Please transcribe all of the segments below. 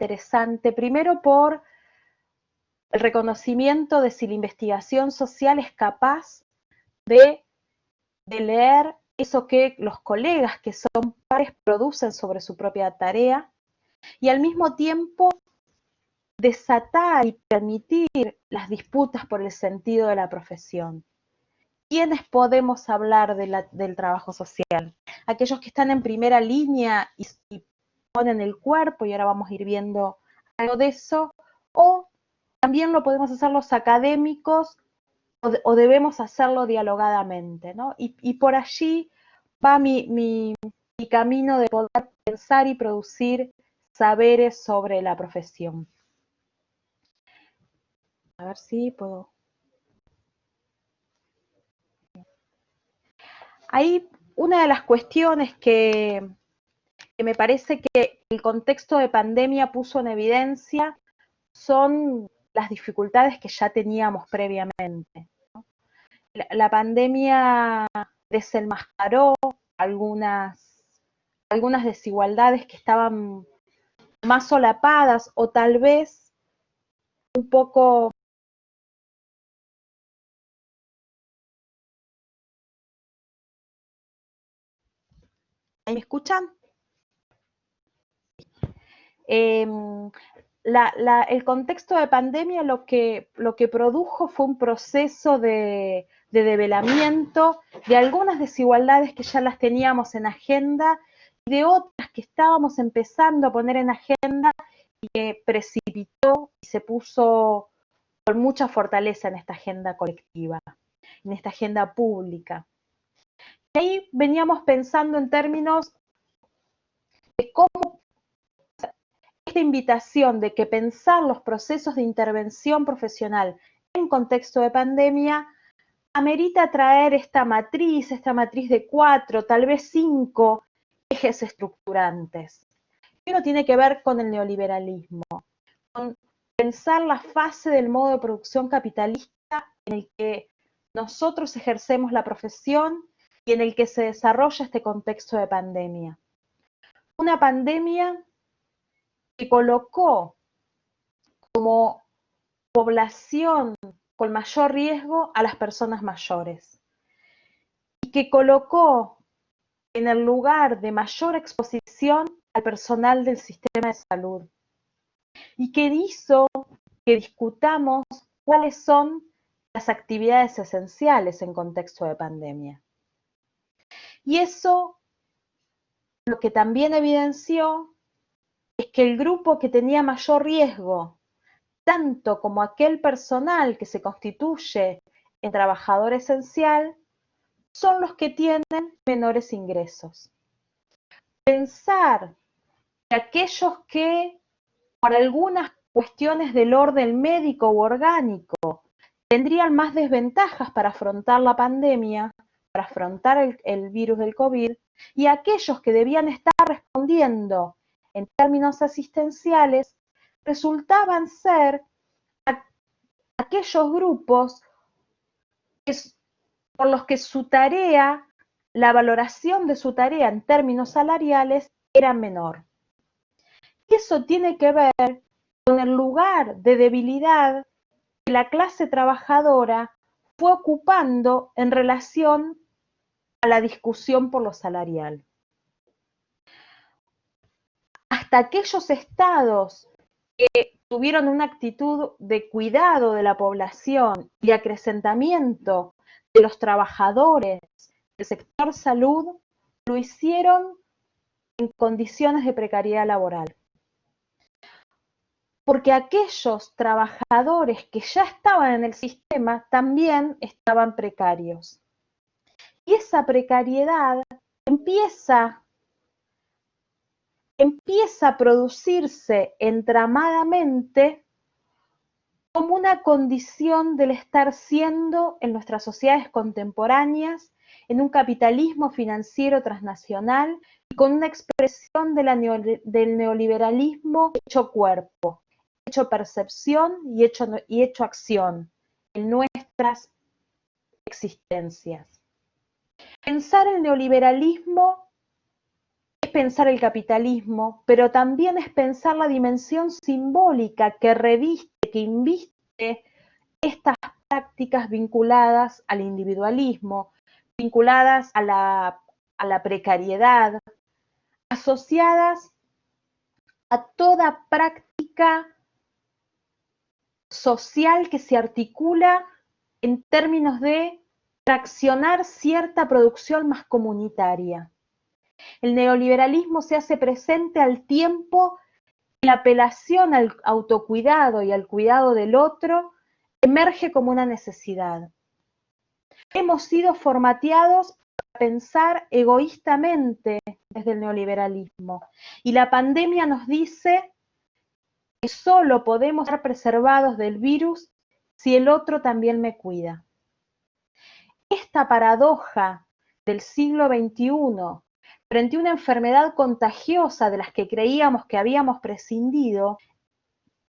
interesante, primero por el reconocimiento de si la investigación social es capaz de leer eso que los colegas que son pares producen sobre su propia tarea y al mismo tiempo desatar y permitir las disputas por el sentido de la profesión. ¿Quiénes podemos hablar del trabajo social? Aquellos que están en primera línea y ponen el cuerpo, y ahora vamos a ir viendo algo de eso, o también lo podemos hacer los académicos o debemos hacerlo dialogadamente, ¿no? Y por allí va mi camino de poder pensar y producir saberes sobre la profesión. A ver si puedo. Ahí una de las cuestiones que me parece que el contexto de pandemia puso en evidencia son las dificultades que ya teníamos previamente, ¿no? La pandemia desenmascaró algunas desigualdades que estaban más solapadas o tal vez un poco. ¿Me escuchan? El contexto de pandemia lo que produjo fue un proceso de develamiento de algunas desigualdades que ya las teníamos en agenda y de otras que estábamos empezando a poner en agenda y que precipitó y se puso con mucha fortaleza en esta agenda colectiva, en esta agenda pública. Y ahí veníamos pensando en términos de cómo esta invitación de que pensar los procesos de intervención profesional en contexto de pandemia amerita traer esta matriz de 4, tal vez 5 ejes estructurantes. Y uno tiene que ver con el neoliberalismo, con pensar la fase del modo de producción capitalista en el que nosotros ejercemos la profesión y en el que se desarrolla este contexto de pandemia. Una pandemia que colocó como población con mayor riesgo a las personas mayores y que colocó en el lugar de mayor exposición al personal del sistema de salud y que hizo que discutamos cuáles son las actividades esenciales en contexto de pandemia. Y eso lo que también evidenció es que el grupo que tenía mayor riesgo, tanto como aquel personal que se constituye en trabajador esencial, son los que tienen menores ingresos. Pensar que aquellos que por algunas cuestiones del orden médico u orgánico tendrían más desventajas para afrontar la pandemia, para afrontar el virus del COVID, y aquellos que debían estar respondiendo en términos asistenciales, resultaban ser aquellos grupos por los que su tarea, la valoración de su tarea en términos salariales era menor. Y eso tiene que ver con el lugar de debilidad que la clase trabajadora fue ocupando en relación a la discusión por lo salarial. Hasta aquellos estados que tuvieron una actitud de cuidado de la población y acrecentamiento de los trabajadores del sector salud, lo hicieron en condiciones de precariedad laboral. Porque aquellos trabajadores que ya estaban en el sistema también estaban precarios. Y esa precariedad empieza a producirse entramadamente como una condición del estar siendo en nuestras sociedades contemporáneas, en un capitalismo financiero transnacional y con una expresión del neoliberalismo hecho cuerpo, hecho percepción y hecho acción en nuestras existencias. Pensar el neoliberalismo es pensar el capitalismo, pero también es pensar la dimensión simbólica que reviste, que inviste estas prácticas vinculadas al individualismo, vinculadas a la precariedad, asociadas a toda práctica social que se articula en términos de traccionar cierta producción más comunitaria. El neoliberalismo se hace presente al tiempo que la apelación al autocuidado y al cuidado del otro emerge como una necesidad. Hemos sido formateados para pensar egoístamente desde el neoliberalismo y la pandemia nos dice que solo podemos ser preservados del virus si el otro también me cuida. Esta paradoja del siglo XXI frente a una enfermedad contagiosa de las que creíamos que habíamos prescindido,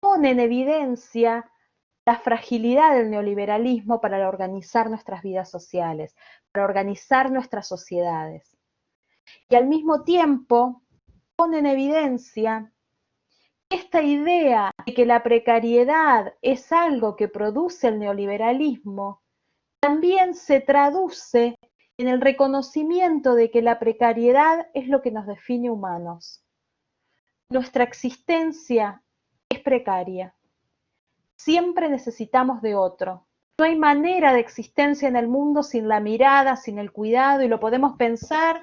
pone en evidencia la fragilidad del neoliberalismo para organizar nuestras vidas sociales, para organizar nuestras sociedades. Y al mismo tiempo pone en evidencia esta idea de que la precariedad es algo que produce el neoliberalismo, también se traduce en el reconocimiento de que la precariedad es lo que nos define humanos. Nuestra existencia es precaria. Siempre necesitamos de otro. No hay manera de existencia en el mundo sin la mirada, sin el cuidado, y lo podemos pensar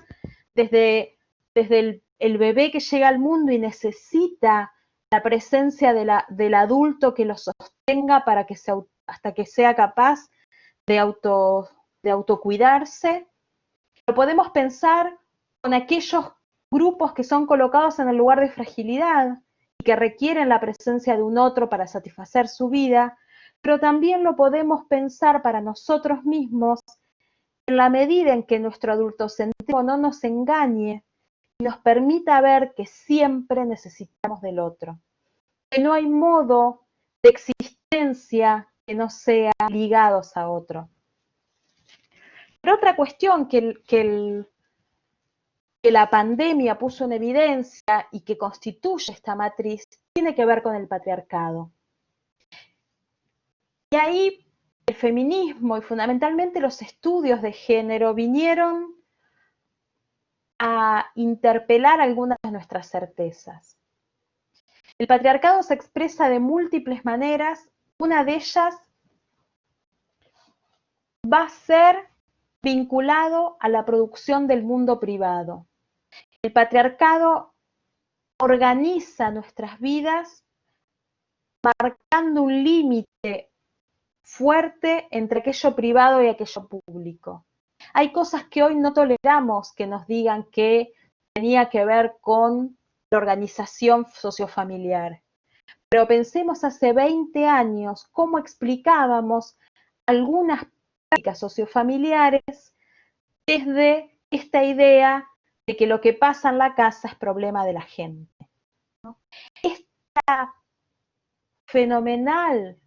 desde el bebé que llega al mundo y necesita la presencia del adulto que lo sostenga para que hasta que sea capaz de autocuidarse. Lo podemos pensar con aquellos grupos que son colocados en el lugar de fragilidad y que requieren la presencia de un otro para satisfacer su vida, pero también lo podemos pensar para nosotros mismos en la medida en que nuestro adultocentrismo no nos engañe y nos permita ver que siempre necesitamos del otro, que no hay modo de existencia que no sea ligados a otro. Pero otra cuestión que la pandemia puso en evidencia y que constituye esta matriz tiene que ver con el patriarcado. Y ahí el feminismo y fundamentalmente los estudios de género vinieron a interpelar algunas de nuestras certezas. El patriarcado se expresa de múltiples maneras, una de ellas va a ser vinculado a la producción del mundo privado. El patriarcado organiza nuestras vidas marcando un límite fuerte entre aquello privado y aquello público. Hay cosas que hoy no toleramos que nos digan que tenía que ver con la organización sociofamiliar. Pero pensemos hace 20 años cómo explicábamos algunas prácticas sociofamiliares desde esta idea de que lo que pasa en la casa es problema de la gente, ¿no? Esta fenomenal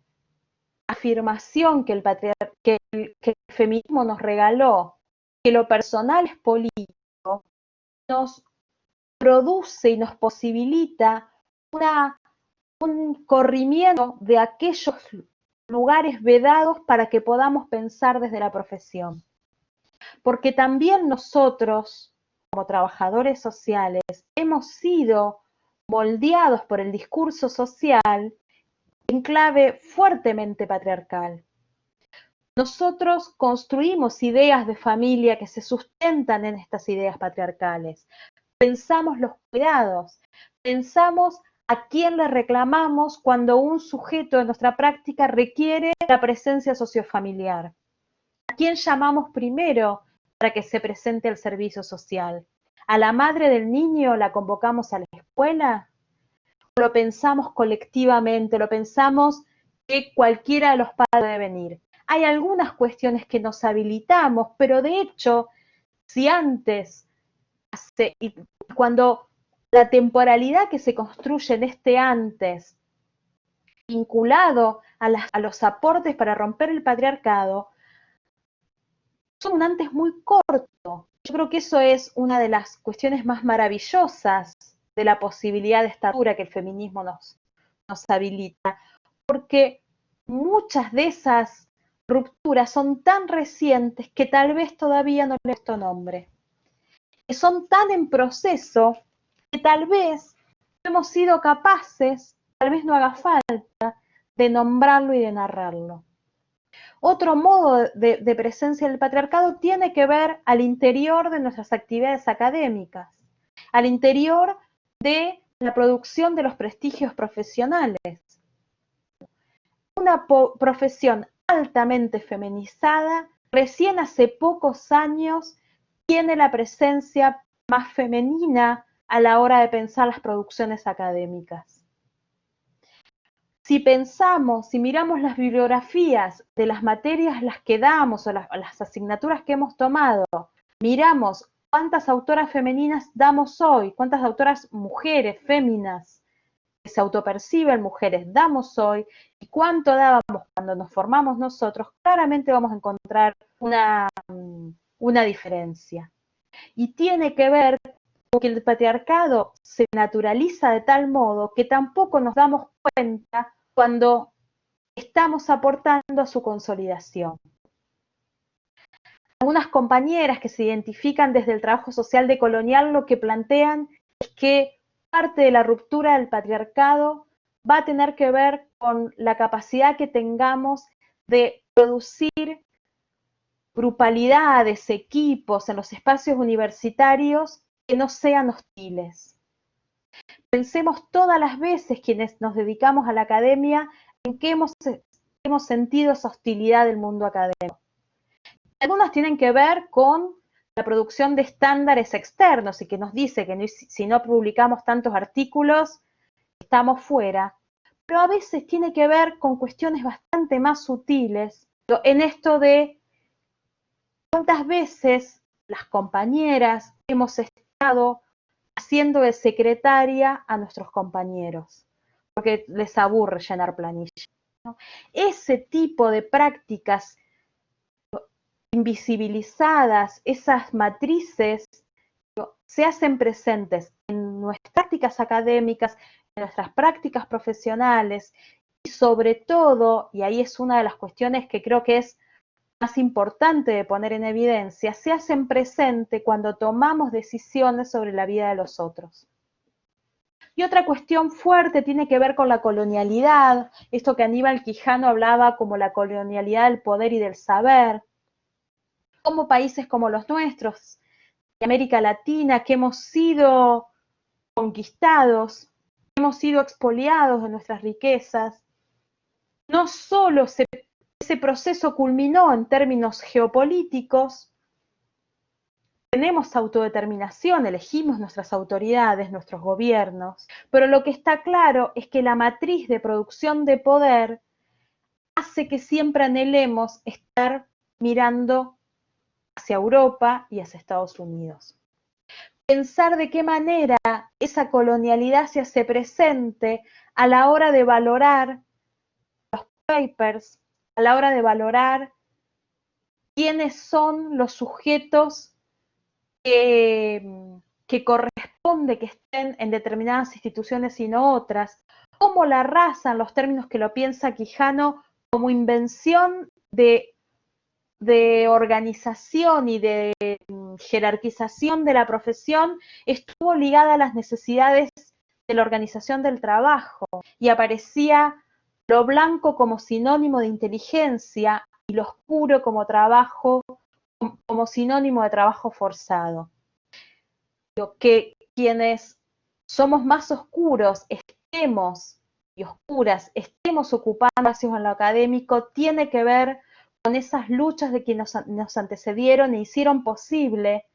afirmación que el feminismo nos regaló, que lo personal es político, nos produce y nos posibilita un corrimiento de aquellos lugares vedados para que podamos pensar desde la profesión. Porque también nosotros, como trabajadores sociales, hemos sido moldeados por el discurso social en clave fuertemente patriarcal. Nosotros construimos ideas de familia que se sustentan en estas ideas patriarcales. Pensamos los cuidados, pensamos a quién le reclamamos cuando un sujeto de nuestra práctica requiere la presencia sociofamiliar. ¿A quién llamamos primero para que se presente el servicio social? ¿A la madre del niño la convocamos a la escuela? Lo pensamos colectivamente, lo pensamos que cualquiera de los padres debe venir. Hay algunas cuestiones que nos habilitamos, pero de hecho, si antes, cuando la temporalidad que se construye en este antes, vinculado a los aportes para romper el patriarcado, son un antes muy corto. Yo creo que eso es una de las cuestiones más maravillosas de la posibilidad de esta ruptura que el feminismo nos habilita, porque muchas de esas rupturas son tan recientes que tal vez todavía no le he puesto nombre, que son tan en proceso que tal vez no hemos sido capaces, tal vez no haga falta, de nombrarlo y de narrarlo. Otro modo de presencia del patriarcado tiene que ver al interior de nuestras actividades académicas, al interior de la producción de los prestigios profesionales. Una profesión altamente feminizada, recién hace pocos años tiene la presencia más femenina a la hora de pensar las producciones académicas. Si pensamos, si miramos las bibliografías de las materias las que damos o las asignaturas que hemos tomado, miramos cuántas autoras femeninas damos hoy, cuántas autoras mujeres, féminas, que se autoperciben mujeres, damos hoy, y cuánto dábamos cuando nos formamos nosotros, claramente vamos a encontrar una diferencia. Y tiene que ver con que el patriarcado se naturaliza de tal modo que tampoco nos damos cuenta cuando estamos aportando a su consolidación. Algunas compañeras que se identifican desde el trabajo social decolonial lo que plantean es que parte de la ruptura del patriarcado va a tener que ver con la capacidad que tengamos de producir grupalidades, equipos en los espacios universitarios que no sean hostiles. Pensemos todas las veces quienes nos dedicamos a la academia en que hemos sentido esa hostilidad del mundo académico. Algunas tienen que ver con la producción de estándares externos y que nos dice que si no publicamos tantos artículos, estamos fuera. Pero a veces tiene que ver con cuestiones bastante más sutiles en esto de cuántas veces las compañeras hemos estado haciendo de secretaria a nuestros compañeros, porque les aburre llenar planillas, ¿no? Ese tipo de prácticas invisibilizadas, esas matrices, se hacen presentes en nuestras prácticas académicas, en nuestras prácticas profesionales y sobre todo, y ahí es una de las cuestiones que creo que es más importante de poner en evidencia, se hacen presente cuando tomamos decisiones sobre la vida de los otros. Y otra cuestión fuerte tiene que ver con la colonialidad, esto que Aníbal Quijano hablaba como la colonialidad del poder y del saber. Como países como los nuestros, de América Latina, que hemos sido conquistados, hemos sido expoliados de nuestras riquezas, no solo ese proceso culminó en términos geopolíticos, tenemos autodeterminación, elegimos nuestras autoridades, nuestros gobiernos, pero lo que está claro es que la matriz de producción de poder hace que siempre anhelemos estar mirando hacia Europa y hacia Estados Unidos. Pensar de qué manera esa colonialidad se hace presente a la hora de valorar los papers, a la hora de valorar quiénes son los sujetos que corresponde que estén en determinadas instituciones y no otras, cómo la raza, en los términos que lo piensa Quijano, como invención de organización y de jerarquización de la profesión, estuvo ligada a las necesidades de la organización del trabajo y aparecía lo blanco como sinónimo de inteligencia y lo oscuro como trabajo, como sinónimo de trabajo forzado. Que quienes somos más oscuros estemos y oscuras estemos ocupando espacios en lo académico tiene que ver con esas luchas de quienes nos antecedieron e hicieron posible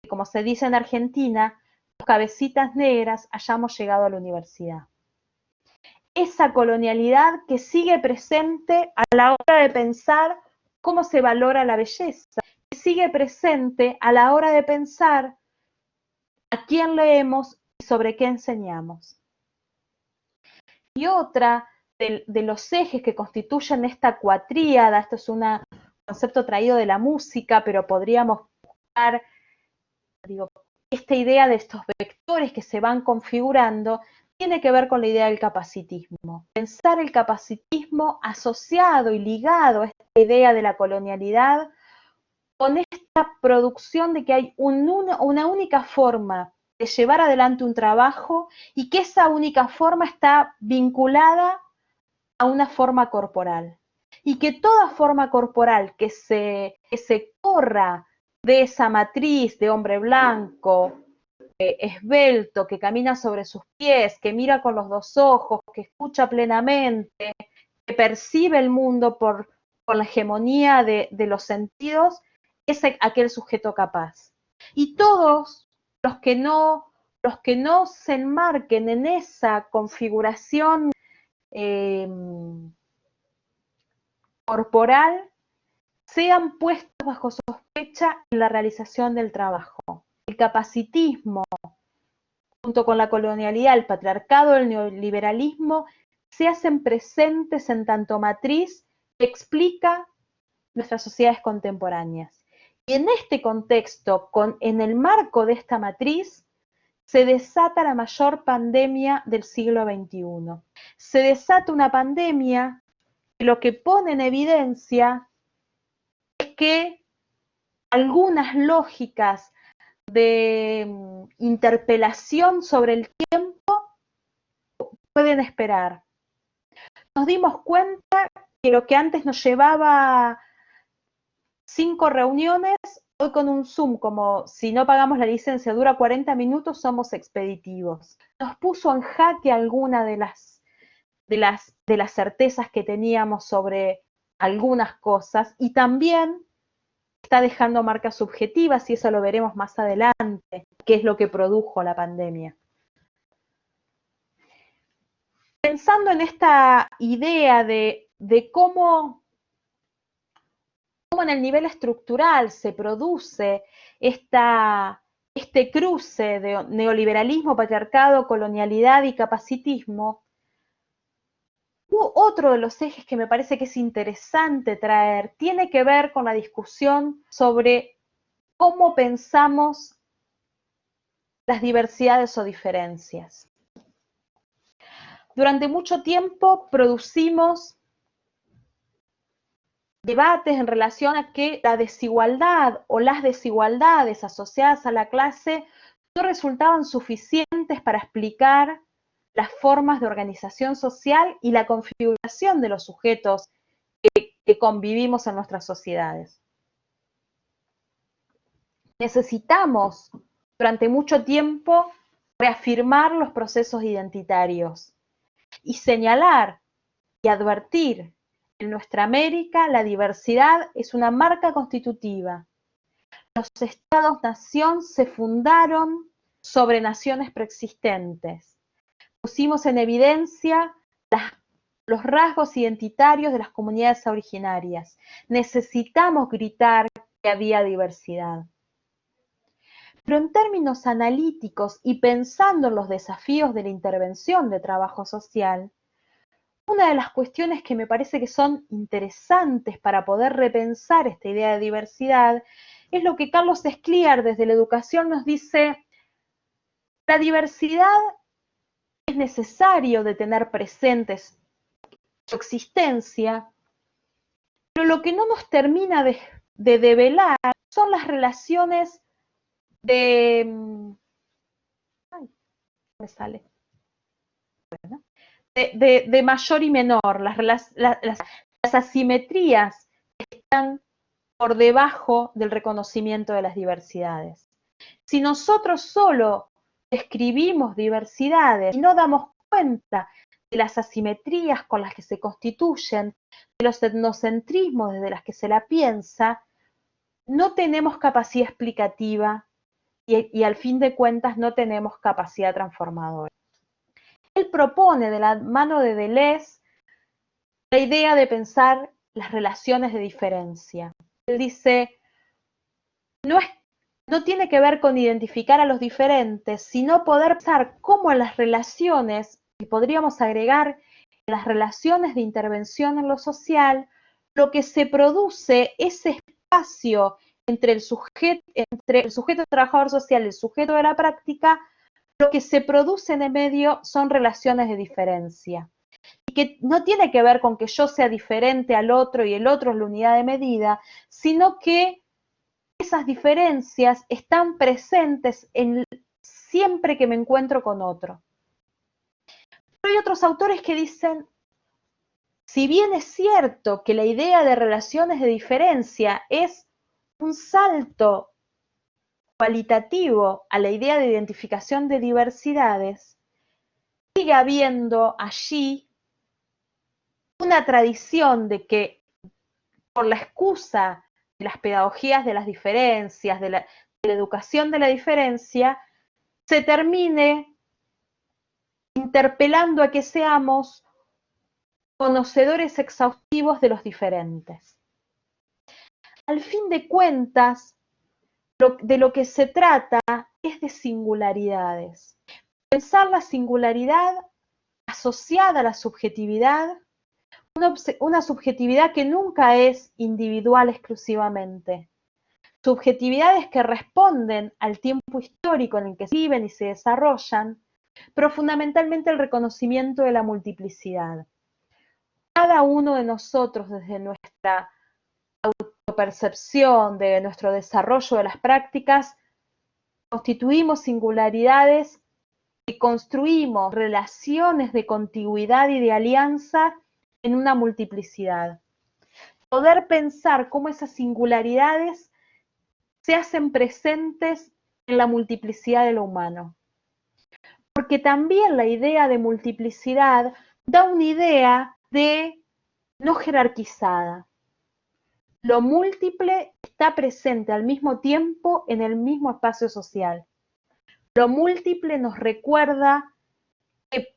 que, como se dice en Argentina, los cabecitas negras hayamos llegado a la universidad. Esa colonialidad que sigue presente a la hora de pensar cómo se valora la belleza, que sigue presente a la hora de pensar a quién leemos y sobre qué enseñamos. Y otra de los ejes que constituyen esta cuatríada, esto es un concepto traído de la música, pero podríamos buscar esta idea de estos vectores que se van configurando tiene que ver con la idea del capacitismo. Pensar el capacitismo asociado y ligado a esta idea de la colonialidad con esta producción de que hay una única forma de llevar adelante un trabajo y que esa única forma está vinculada a una forma corporal. Y que toda forma corporal que se corra de esa matriz de hombre blanco, esbelto, que camina sobre sus pies, que mira con los dos ojos, que escucha plenamente, que percibe el mundo por la hegemonía de los sentidos, es aquel sujeto capaz. Y todos los que no se enmarquen en esa configuración corporal sean puestos bajo sospecha en la realización del trabajo. El capacitismo, junto con la colonialidad, el patriarcado, el neoliberalismo, se hacen presentes en tanto matriz que explica nuestras sociedades contemporáneas. Y en este contexto, en el marco de esta matriz, se desata la mayor pandemia del siglo XXI. Se desata una pandemia que lo que pone en evidencia es que algunas lógicas de interpelación sobre el tiempo pueden esperar. Nos dimos cuenta que lo que antes nos llevaba 5 reuniones, hoy con un Zoom, como si no pagamos la licencia, dura 40 minutos, somos expeditivos. Nos puso en jaque alguna de las certezas que teníamos sobre algunas cosas y también está dejando marcas subjetivas y eso lo veremos más adelante, qué es lo que produjo la pandemia. Pensando en esta idea de cómo en el nivel estructural se produce este cruce de neoliberalismo, patriarcado, colonialidad y capacitismo, otro de los ejes que me parece que es interesante traer tiene que ver con la discusión sobre cómo pensamos las diversidades o diferencias. Durante mucho tiempo producimos debates en relación a que la desigualdad o las desigualdades asociadas a la clase no resultaban suficientes para explicar las formas de organización social y la configuración de los sujetos que convivimos en nuestras sociedades. Necesitamos durante mucho tiempo reafirmar los procesos identitarios y señalar y advertir en nuestra América la diversidad es una marca constitutiva. Los estados-nación se fundaron sobre naciones preexistentes. Pusimos en evidencia los rasgos identitarios de las comunidades originarias. Necesitamos gritar que había diversidad. Pero en términos analíticos y pensando en los desafíos de la intervención de trabajo social, una de las cuestiones que me parece que son interesantes para poder repensar esta idea de diversidad es lo que Carlos Escliar desde la educación nos dice: la diversidad es necesario de tener presentes su existencia, pero lo que no nos termina de develar son las relaciones de... Ay, me sale. Bueno, de mayor y menor, las asimetrías que están por debajo del reconocimiento de las diversidades. Si nosotros solo describimos diversidades y no damos cuenta de las asimetrías con las que se constituyen, de los etnocentrismos desde las que se la piensa, no tenemos capacidad explicativa y al fin de cuentas no tenemos capacidad transformadora. Él propone de la mano de Deleuze la idea de pensar las relaciones de diferencia. Él dice, no tiene que ver con identificar a los diferentes, sino poder pensar cómo en las relaciones, y podríamos agregar en las relaciones de intervención en lo social, lo que se produce, ese espacio entre el sujeto trabajador social y el sujeto de la práctica, lo que se produce en el medio son relaciones de diferencia. Y que no tiene que ver con que yo sea diferente al otro y el otro es la unidad de medida, sino que esas diferencias están presentes siempre que me encuentro con otro. Pero hay otros autores que dicen, si bien es cierto que la idea de relaciones de diferencia es un salto cualitativo a la idea de identificación de diversidades, sigue habiendo allí una tradición de que por la excusa de las pedagogías de las diferencias, de la educación de la diferencia, se termine interpelando a que seamos conocedores exhaustivos de los diferentes. Al fin de cuentas, de lo que se trata es de singularidades. Pensar la singularidad asociada a la subjetividad, una subjetividad que nunca es individual exclusivamente. Subjetividades que responden al tiempo histórico en el que se viven y se desarrollan, pero fundamentalmente el reconocimiento de la multiplicidad. Cada uno de nosotros, desde nuestra autopercepción, de nuestro desarrollo de las prácticas, constituimos singularidades y construimos relaciones de contigüidad y de alianza en una multiplicidad. Poder pensar cómo esas singularidades se hacen presentes en la multiplicidad de lo humano. Porque también la idea de multiplicidad da una idea de no jerarquizada. Lo múltiple está presente al mismo tiempo en el mismo espacio social. Lo múltiple nos recuerda que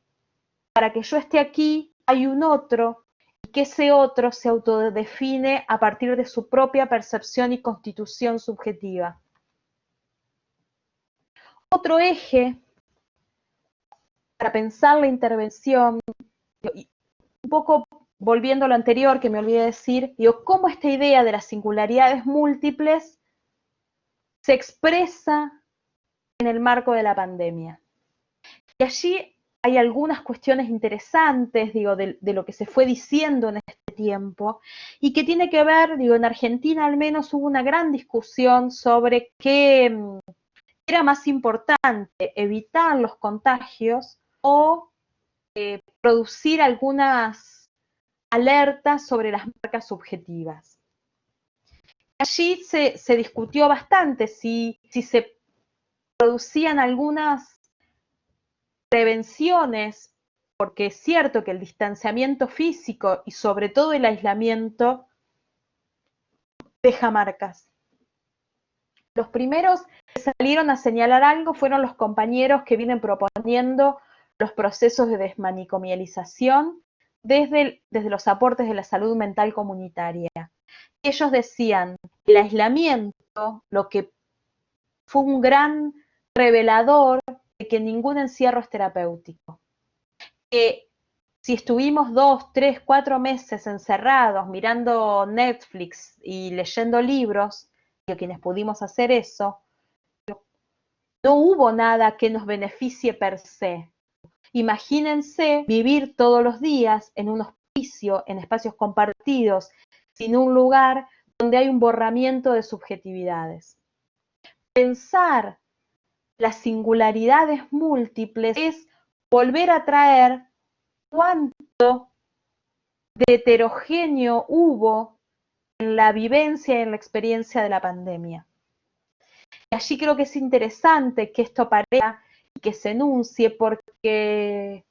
para que yo esté aquí hay un otro y que ese otro se autodefine a partir de su propia percepción y constitución subjetiva. Otro eje para pensar la intervención, un poco volviendo a lo anterior que me olvidé decir, cómo esta idea de las singularidades múltiples se expresa en el marco de la pandemia. Y allí hay algunas cuestiones interesantes, de lo que se fue diciendo en este tiempo, y que tiene que ver, en Argentina al menos hubo una gran discusión sobre qué era más importante, evitar los contagios o producir algunas alertas sobre las marcas subjetivas. Allí se discutió bastante si se producían algunas prevenciones, porque es cierto que el distanciamiento físico y sobre todo el aislamiento deja marcas. Los primeros que salieron a señalar algo fueron los compañeros que vienen proponiendo los procesos de desmanicomialización desde los aportes de la salud mental comunitaria. Ellos decían que el aislamiento, lo que fue un gran revelador de que ningún encierro es terapéutico. Que si estuvimos 2, 3, 4 meses encerrados mirando Netflix y leyendo libros, y a quienes pudimos hacer eso, no hubo nada que nos beneficie per se. Imagínense vivir todos los días en un hospicio, en espacios compartidos, sin un lugar donde hay un borramiento de subjetividades. Pensar las singularidades múltiples es volver a traer cuánto de heterogéneo hubo en la vivencia y en la experiencia de la pandemia. Y allí creo que es interesante que esto aparezca y que se enuncie, porque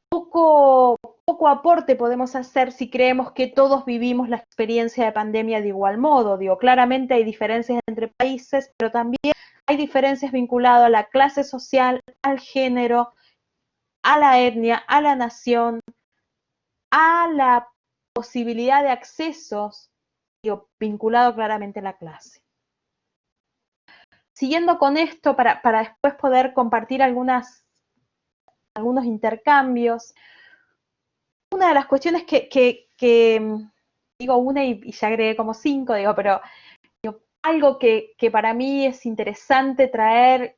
poco aporte podemos hacer si creemos que todos vivimos la experiencia de pandemia de igual modo. Claramente hay diferencias entre países, pero también hay diferencias vinculadas a la clase social, al género, a la etnia, a la nación, a la posibilidad de accesos, vinculado claramente a la clase. Siguiendo con esto, para después poder compartir algunos intercambios, una de las cuestiones que digo una y ya agregué como 5, digo, pero digo, algo que para mí es interesante traer,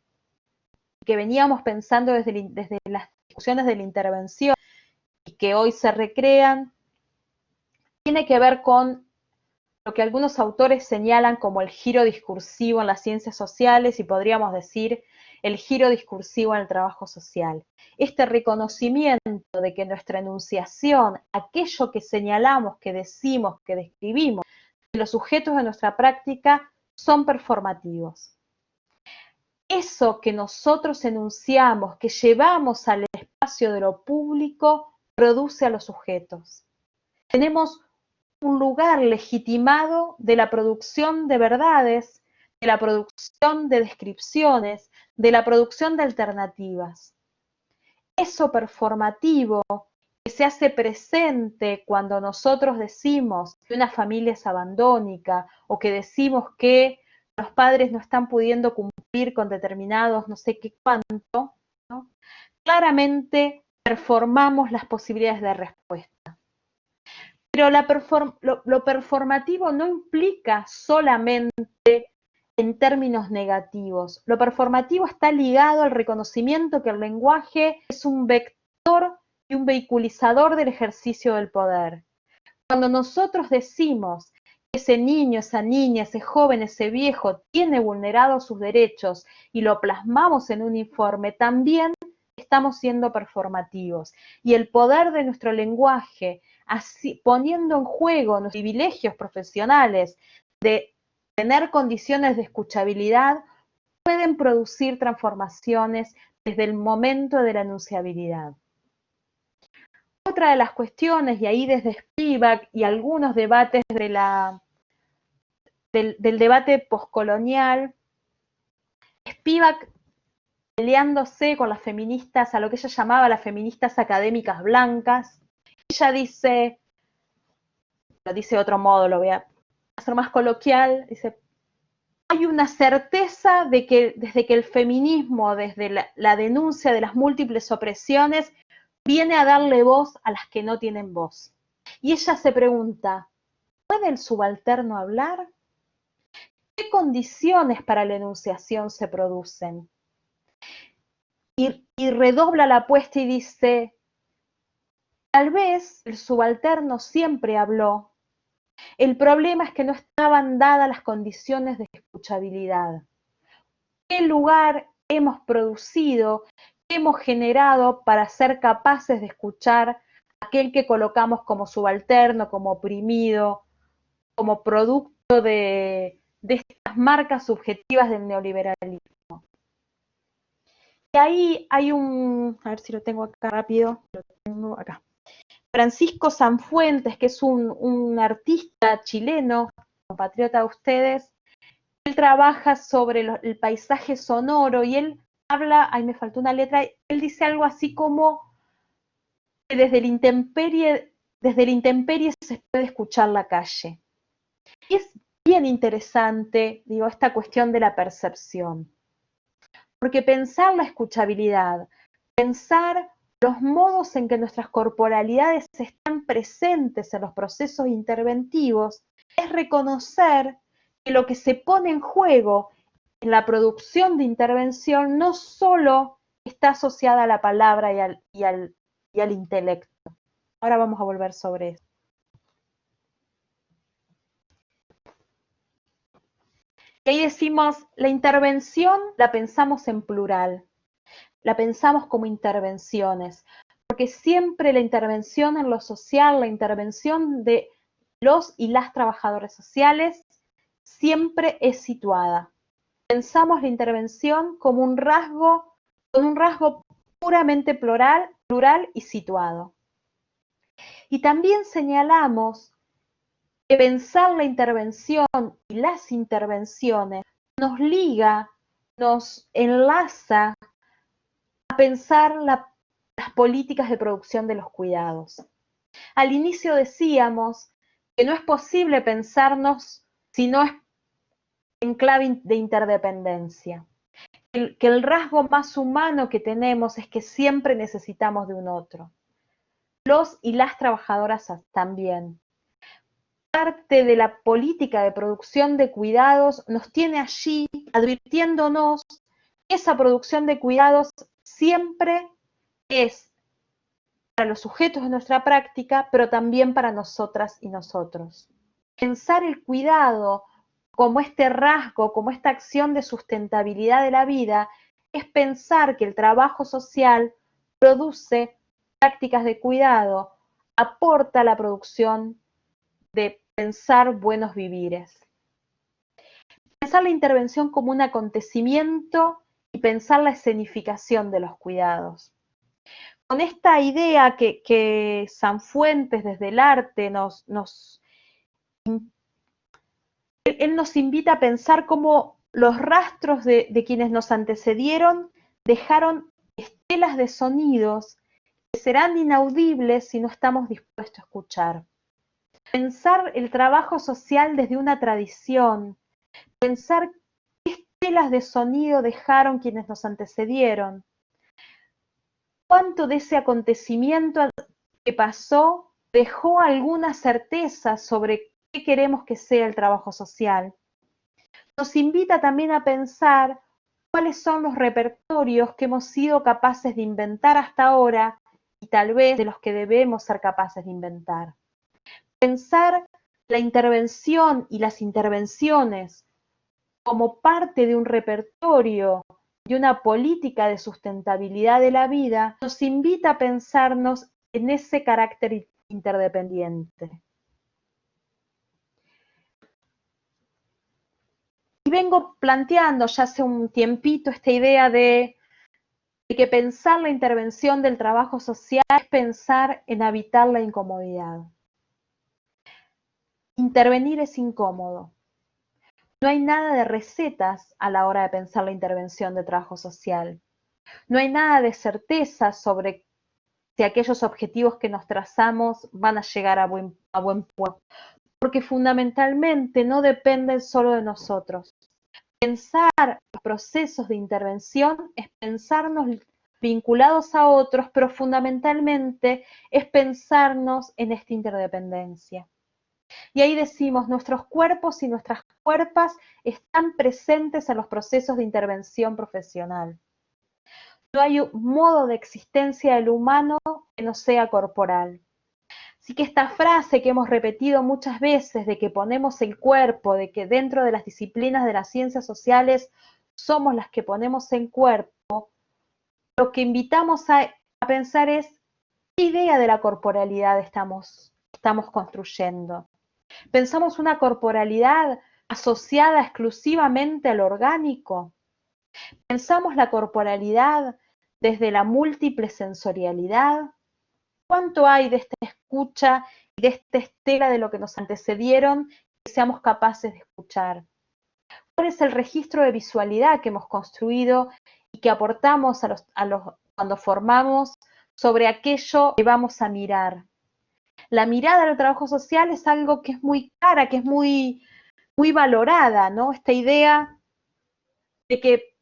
que veníamos pensando desde las discusiones de la intervención y que hoy se recrean, tiene que ver con lo que algunos autores señalan como el giro discursivo en las ciencias sociales y podríamos decir el giro discursivo en el trabajo social. Este reconocimiento de que nuestra enunciación, aquello que señalamos, que decimos, que describimos, que los sujetos de nuestra práctica son performativos. Eso que nosotros enunciamos, que llevamos al espacio de lo público, produce a los sujetos. Tenemos un lugar legitimado de la producción de verdades, de la producción de descripciones, de la producción de alternativas. Eso performativo que se hace presente cuando nosotros decimos que una familia es abandónica o que decimos que los padres no están pudiendo cumplir con determinados no sé qué cuánto, ¿no? Claramente performamos las posibilidades de respuesta. Pero lo performativo no implica solamente en términos negativos. Lo performativo está ligado al reconocimiento que el lenguaje es un vector y un vehiculizador del ejercicio del poder. Cuando nosotros decimos que ese niño, esa niña, ese joven, ese viejo tiene vulnerados sus derechos y lo plasmamos en un informe, también estamos siendo performativos. Y el poder de nuestro lenguaje, así, poniendo en juego los privilegios profesionales de tener condiciones de escuchabilidad, pueden producir transformaciones desde el momento de la enunciabilidad. Otra de las cuestiones, y ahí desde Spivak y algunos debates del debate poscolonial, Spivak peleándose con las feministas, a lo que ella llamaba las feministas académicas blancas, ella dice, lo dice de otro modo, lo voy a hacer más coloquial, dice, hay una certeza de que desde que el feminismo, desde la denuncia de las múltiples opresiones, viene a darle voz a las que no tienen voz. Y ella se pregunta, ¿puede el subalterno hablar? ¿Qué condiciones para la enunciación se producen? Y redobla la apuesta y dice, tal vez el subalterno siempre habló, el problema es que no estaban dadas las condiciones de escuchabilidad. ¿Qué lugar hemos producido, qué hemos generado para ser capaces de escuchar a aquel que colocamos como subalterno, como oprimido, como producto de estas marcas subjetivas del neoliberalismo? Y ahí hay a ver si lo tengo acá rápido, lo tengo acá. Francisco Sanfuentes, que es un artista chileno, compatriota de ustedes, él trabaja sobre el paisaje sonoro y él habla, ahí me faltó una letra, él dice algo así como que desde el intemperie se puede escuchar la calle. Y es bien interesante, digo, esta cuestión de la percepción. Porque pensar la escuchabilidad, pensar los modos en que nuestras corporalidades están presentes en los procesos interventivos, es reconocer que lo que se pone en juego en la producción de intervención no solo está asociada a la palabra y al intelecto. Ahora vamos a volver sobre eso. Y ahí decimos, la intervención la pensamos en plural, la pensamos como intervenciones, porque siempre la intervención en lo social, la intervención de los y las trabajadores sociales, siempre es situada. Pensamos la intervención como con un rasgo puramente plural y situado. Y también señalamos que pensar la intervención y las intervenciones nos liga, nos enlaza a pensar las políticas de producción de los cuidados. Al inicio decíamos que no es posible pensarnos si no es en clave de interdependencia. Que el rasgo más humano que tenemos es que siempre necesitamos de un otro. Los y las trabajadoras también. parte de la política de producción de cuidados nos tiene allí advirtiéndonos que esa producción de cuidados siempre es para los sujetos de nuestra práctica, pero también para nosotras y nosotros. Pensar el cuidado como este rasgo, como esta acción de sustentabilidad de la vida, es pensar que el trabajo social produce prácticas de cuidado, aporta la producción de pensar buenos vivires. Pensar la intervención como un acontecimiento y pensar la escenificación de los cuidados. Con esta idea que Sanfuentes desde el arte él nos invita a pensar cómo los rastros de quienes nos antecedieron dejaron estelas de sonidos que serán inaudibles si no estamos dispuestos a escuchar. Pensar el trabajo social desde una tradición, pensar qué estelas de sonido dejaron quienes nos antecedieron, cuánto de ese acontecimiento que pasó dejó alguna certeza sobre qué queremos que sea el trabajo social. Nos invita también a pensar cuáles son los repertorios que hemos sido capaces de inventar hasta ahora y tal vez de los que debemos ser capaces de inventar. Pensar la intervención y las intervenciones como parte de un repertorio y una política de sustentabilidad de la vida nos invita a pensarnos en ese carácter interdependiente. Y vengo planteando ya hace un tiempito esta idea de que pensar la intervención del trabajo social es pensar en habitar la incomodidad. Intervenir es incómodo. No hay nada de recetas a la hora de pensar la intervención de trabajo social. No hay nada de certeza sobre si aquellos objetivos que nos trazamos van a llegar a buen puerto, porque fundamentalmente no dependen solo de nosotros. Pensar los procesos de intervención es pensarnos vinculados a otros, pero fundamentalmente es pensarnos en esta interdependencia. Y ahí decimos, nuestros cuerpos y nuestras cuerpas están presentes en los procesos de intervención profesional. No hay un modo de existencia del humano que no sea corporal. Así que esta frase que hemos repetido muchas veces de que ponemos el cuerpo, de que dentro de las disciplinas de las ciencias sociales somos las que ponemos el cuerpo, lo que invitamos a pensar es qué idea de la corporalidad estamos construyendo. ¿Pensamos una corporalidad asociada exclusivamente al orgánico? ¿Pensamos la corporalidad desde la múltiple sensorialidad? ¿Cuánto hay de esta escucha y de esta estela de lo que nos antecedieron que seamos capaces de escuchar? ¿Cuál es el registro de visualidad que hemos construido y que aportamos cuando formamos sobre aquello que vamos a mirar? La mirada del trabajo social es algo que es muy cara, que es muy valorada, ¿no? Esta idea de que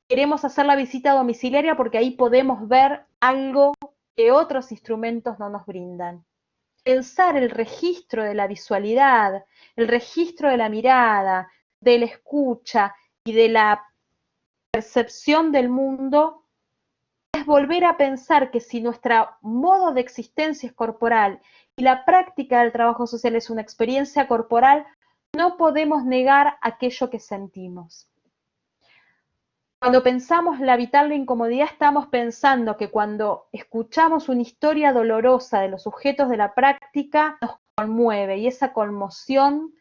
queremos hacer la visita domiciliaria porque ahí podemos ver algo que otros instrumentos no nos brindan. Pensar el registro de la visualidad, el registro de la mirada, de la escucha y de la percepción del mundo es volver a pensar que si nuestro modo de existencia es corporal y la práctica del trabajo social es una experiencia corporal, no podemos negar aquello que sentimos. Cuando pensamos en evitar la incomodidad, estamos pensando que cuando escuchamos una historia dolorosa de los sujetos de la práctica, nos conmueve y esa conmoción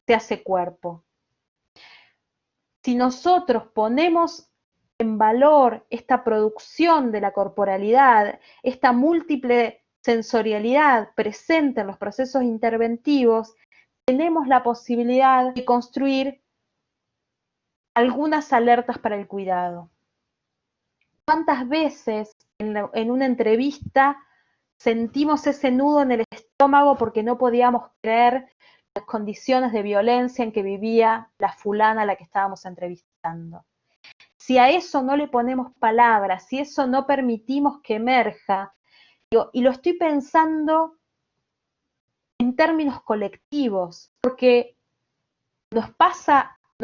se hace cuerpo. Si nosotros ponemos en valor esta producción de la corporalidad, esta múltiple sensorialidad presente en los procesos interventivos, tenemos la posibilidad de construir algunas alertas para el cuidado. ¿Cuántas veces en una entrevista sentimos ese nudo en el estómago porque no podíamos creer las condiciones de violencia en que vivía la fulana a la que estábamos entrevistando? Si a eso no le ponemos palabras, si eso no permitimos que emerja, y lo estoy pensando en en términos colectivos, porque nos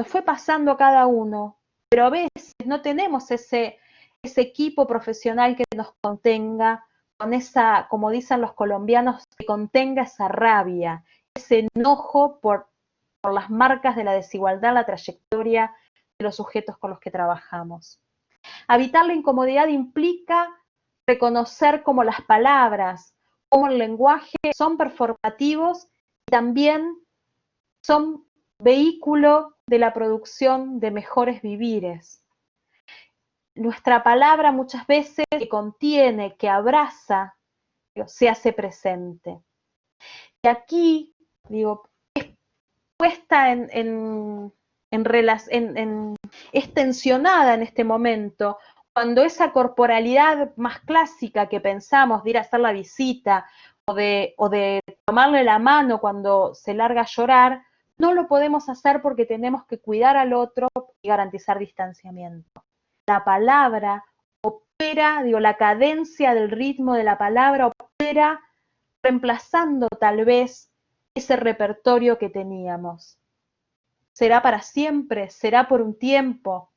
fue pasando a cada uno, pero a veces no tenemos ese equipo profesional que nos contenga, con esa, como dicen los colombianos, que contenga esa rabia, ese enojo por las marcas de la desigualdad, la trayectoria de los sujetos con los que trabajamos. Habitar la incomodidad implica reconocer cómo las palabras, cómo el lenguaje son performativos y también son vehículo de la producción de mejores vivires. Nuestra palabra muchas veces que contiene, que abraza, se hace presente. Y aquí, digo, es puesta es tensionada en este momento, cuando esa corporalidad más clásica que pensamos de ir a hacer la visita o de tomarle la mano cuando se larga a llorar, no lo podemos hacer porque tenemos que cuidar al otro y garantizar distanciamiento. La palabra opera, la cadencia del ritmo de la palabra opera reemplazando tal vez ese repertorio que teníamos. ¿Será para siempre? ¿Será por un tiempo?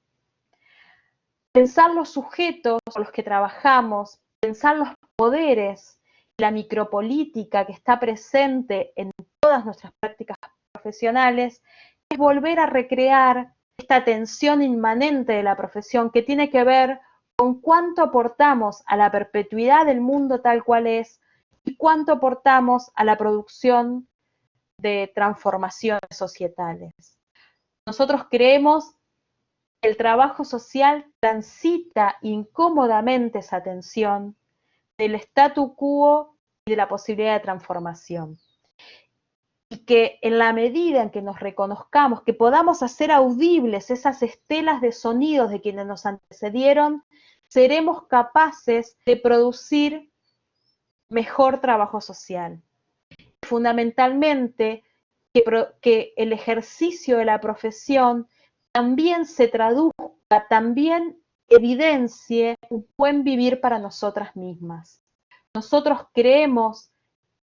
Pensar los sujetos con los que trabajamos, pensar los poderes, la micropolítica que está presente en todas nuestras prácticas profesionales, es volver a recrear esta tensión inmanente de la profesión que tiene que ver con cuánto aportamos a la perpetuidad del mundo tal cual es y cuánto aportamos a la producción de transformaciones societales. Nosotros creemos que el trabajo social transita incómodamente esa tensión del statu quo y de la posibilidad de transformación. Y que en la medida en que nos reconozcamos, que podamos hacer audibles esas estelas de sonidos de quienes nos antecedieron, seremos capaces de producir mejor trabajo social. Fundamentalmente, que el ejercicio de la profesión también se traduzca, también evidencie un buen vivir para nosotras mismas. Nosotros creemos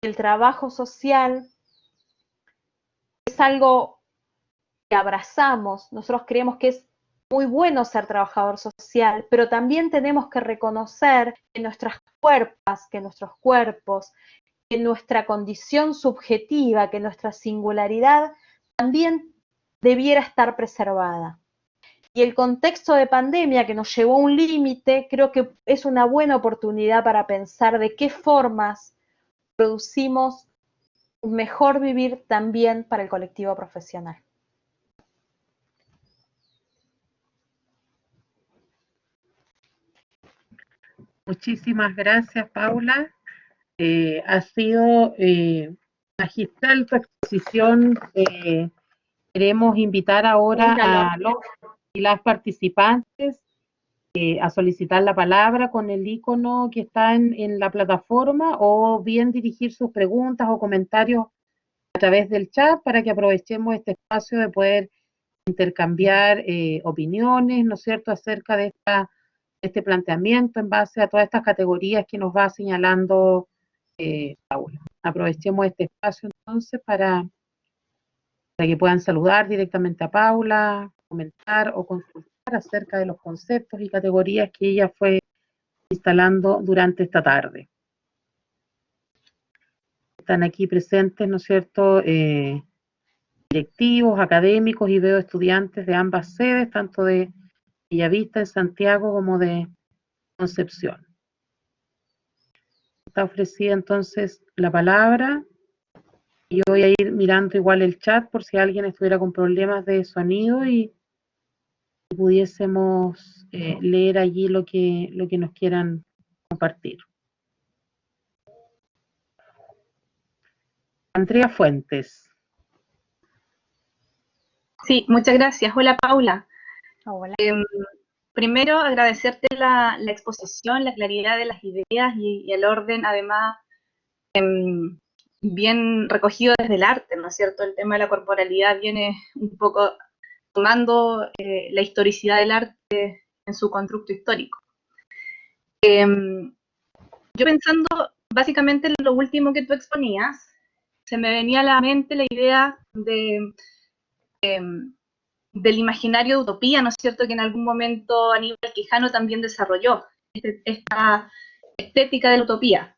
que el trabajo social es algo que abrazamos, nosotros creemos que es muy bueno ser trabajador social, pero también tenemos que reconocer que nuestras cuerpas, que nuestros cuerpos, que nuestra condición subjetiva, que nuestra singularidad también debiera estar preservada. Y el contexto de pandemia que nos llevó a un límite, creo que es una buena oportunidad para pensar de qué formas producimos un mejor vivir también para el colectivo profesional. Muchísimas gracias, Paula. Ha sido magistral tu exposición. Queremos invitar ahora a los y las participantes a solicitar la palabra con el icono que está en la plataforma o bien dirigir sus preguntas o comentarios a través del chat para que aprovechemos este espacio de poder intercambiar opiniones, ¿no es cierto?, acerca de este planteamiento en base a todas estas categorías que nos va señalando Paula. Aprovechemos este espacio entonces para que puedan saludar directamente a Paula, comentar o consultar acerca de los conceptos y categorías que ella fue instalando durante esta tarde. Están aquí presentes, ¿no es cierto?, directivos, académicos y veo estudiantes de ambas sedes, tanto de Bellavista, en Santiago, como de Concepción. Está ofrecida entonces la palabra. Yo voy a ir mirando igual el chat por si alguien estuviera con problemas de sonido y pudiésemos leer allí lo que nos quieran compartir. Andrea Fuentes. Sí, muchas gracias. Hola, Paula. Hola. Primero, agradecerte la exposición, la claridad de las ideas y el orden, además, bien recogido desde el arte, ¿no es cierto? El tema de la corporalidad viene un poco tomando la historicidad del arte en su constructo histórico. Yo pensando básicamente en lo último que tú exponías, se me venía a la mente la idea del imaginario de utopía, ¿no es cierto?, que en algún momento Aníbal Quijano también desarrolló, esta estética de la utopía.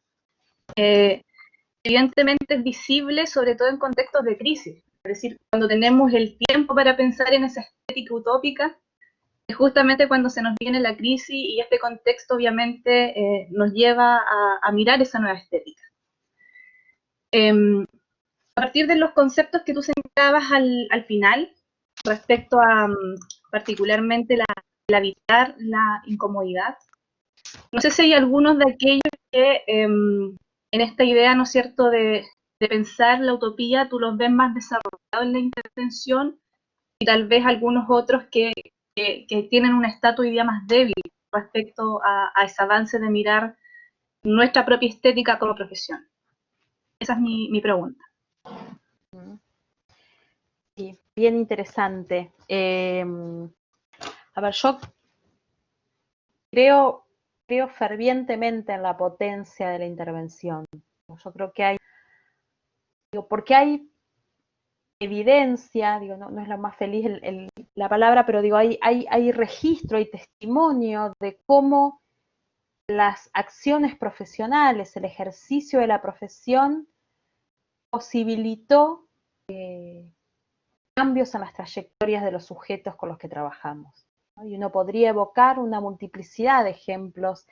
Evidentemente es visible sobre todo en contextos de crisis, es decir, cuando tenemos el tiempo para pensar en esa estética utópica, es justamente cuando se nos viene la crisis y este contexto obviamente nos lleva a mirar esa nueva estética. A partir de los conceptos que tú señalabas al final, respecto a particularmente el evitar la incomodidad, no sé si hay algunos de aquellos que en esta idea, ¿no es cierto?, de pensar la utopía, tú los ves más desarrollados en la intervención y tal vez algunos otros que tienen un estatus hoy día más débil respecto a ese avance de mirar nuestra propia estética como profesión. Esa es mi pregunta. Sí, bien interesante. A ver, yo creo fervientemente en la potencia de la intervención. Yo creo que hay, porque hay evidencia, no es la más feliz la palabra, pero hay registro, hay testimonio de cómo las acciones profesionales, el ejercicio de la profesión posibilitó cambios en las trayectorias de los sujetos con los que trabajamos, ¿no? Y uno podría evocar una multiplicidad de ejemplos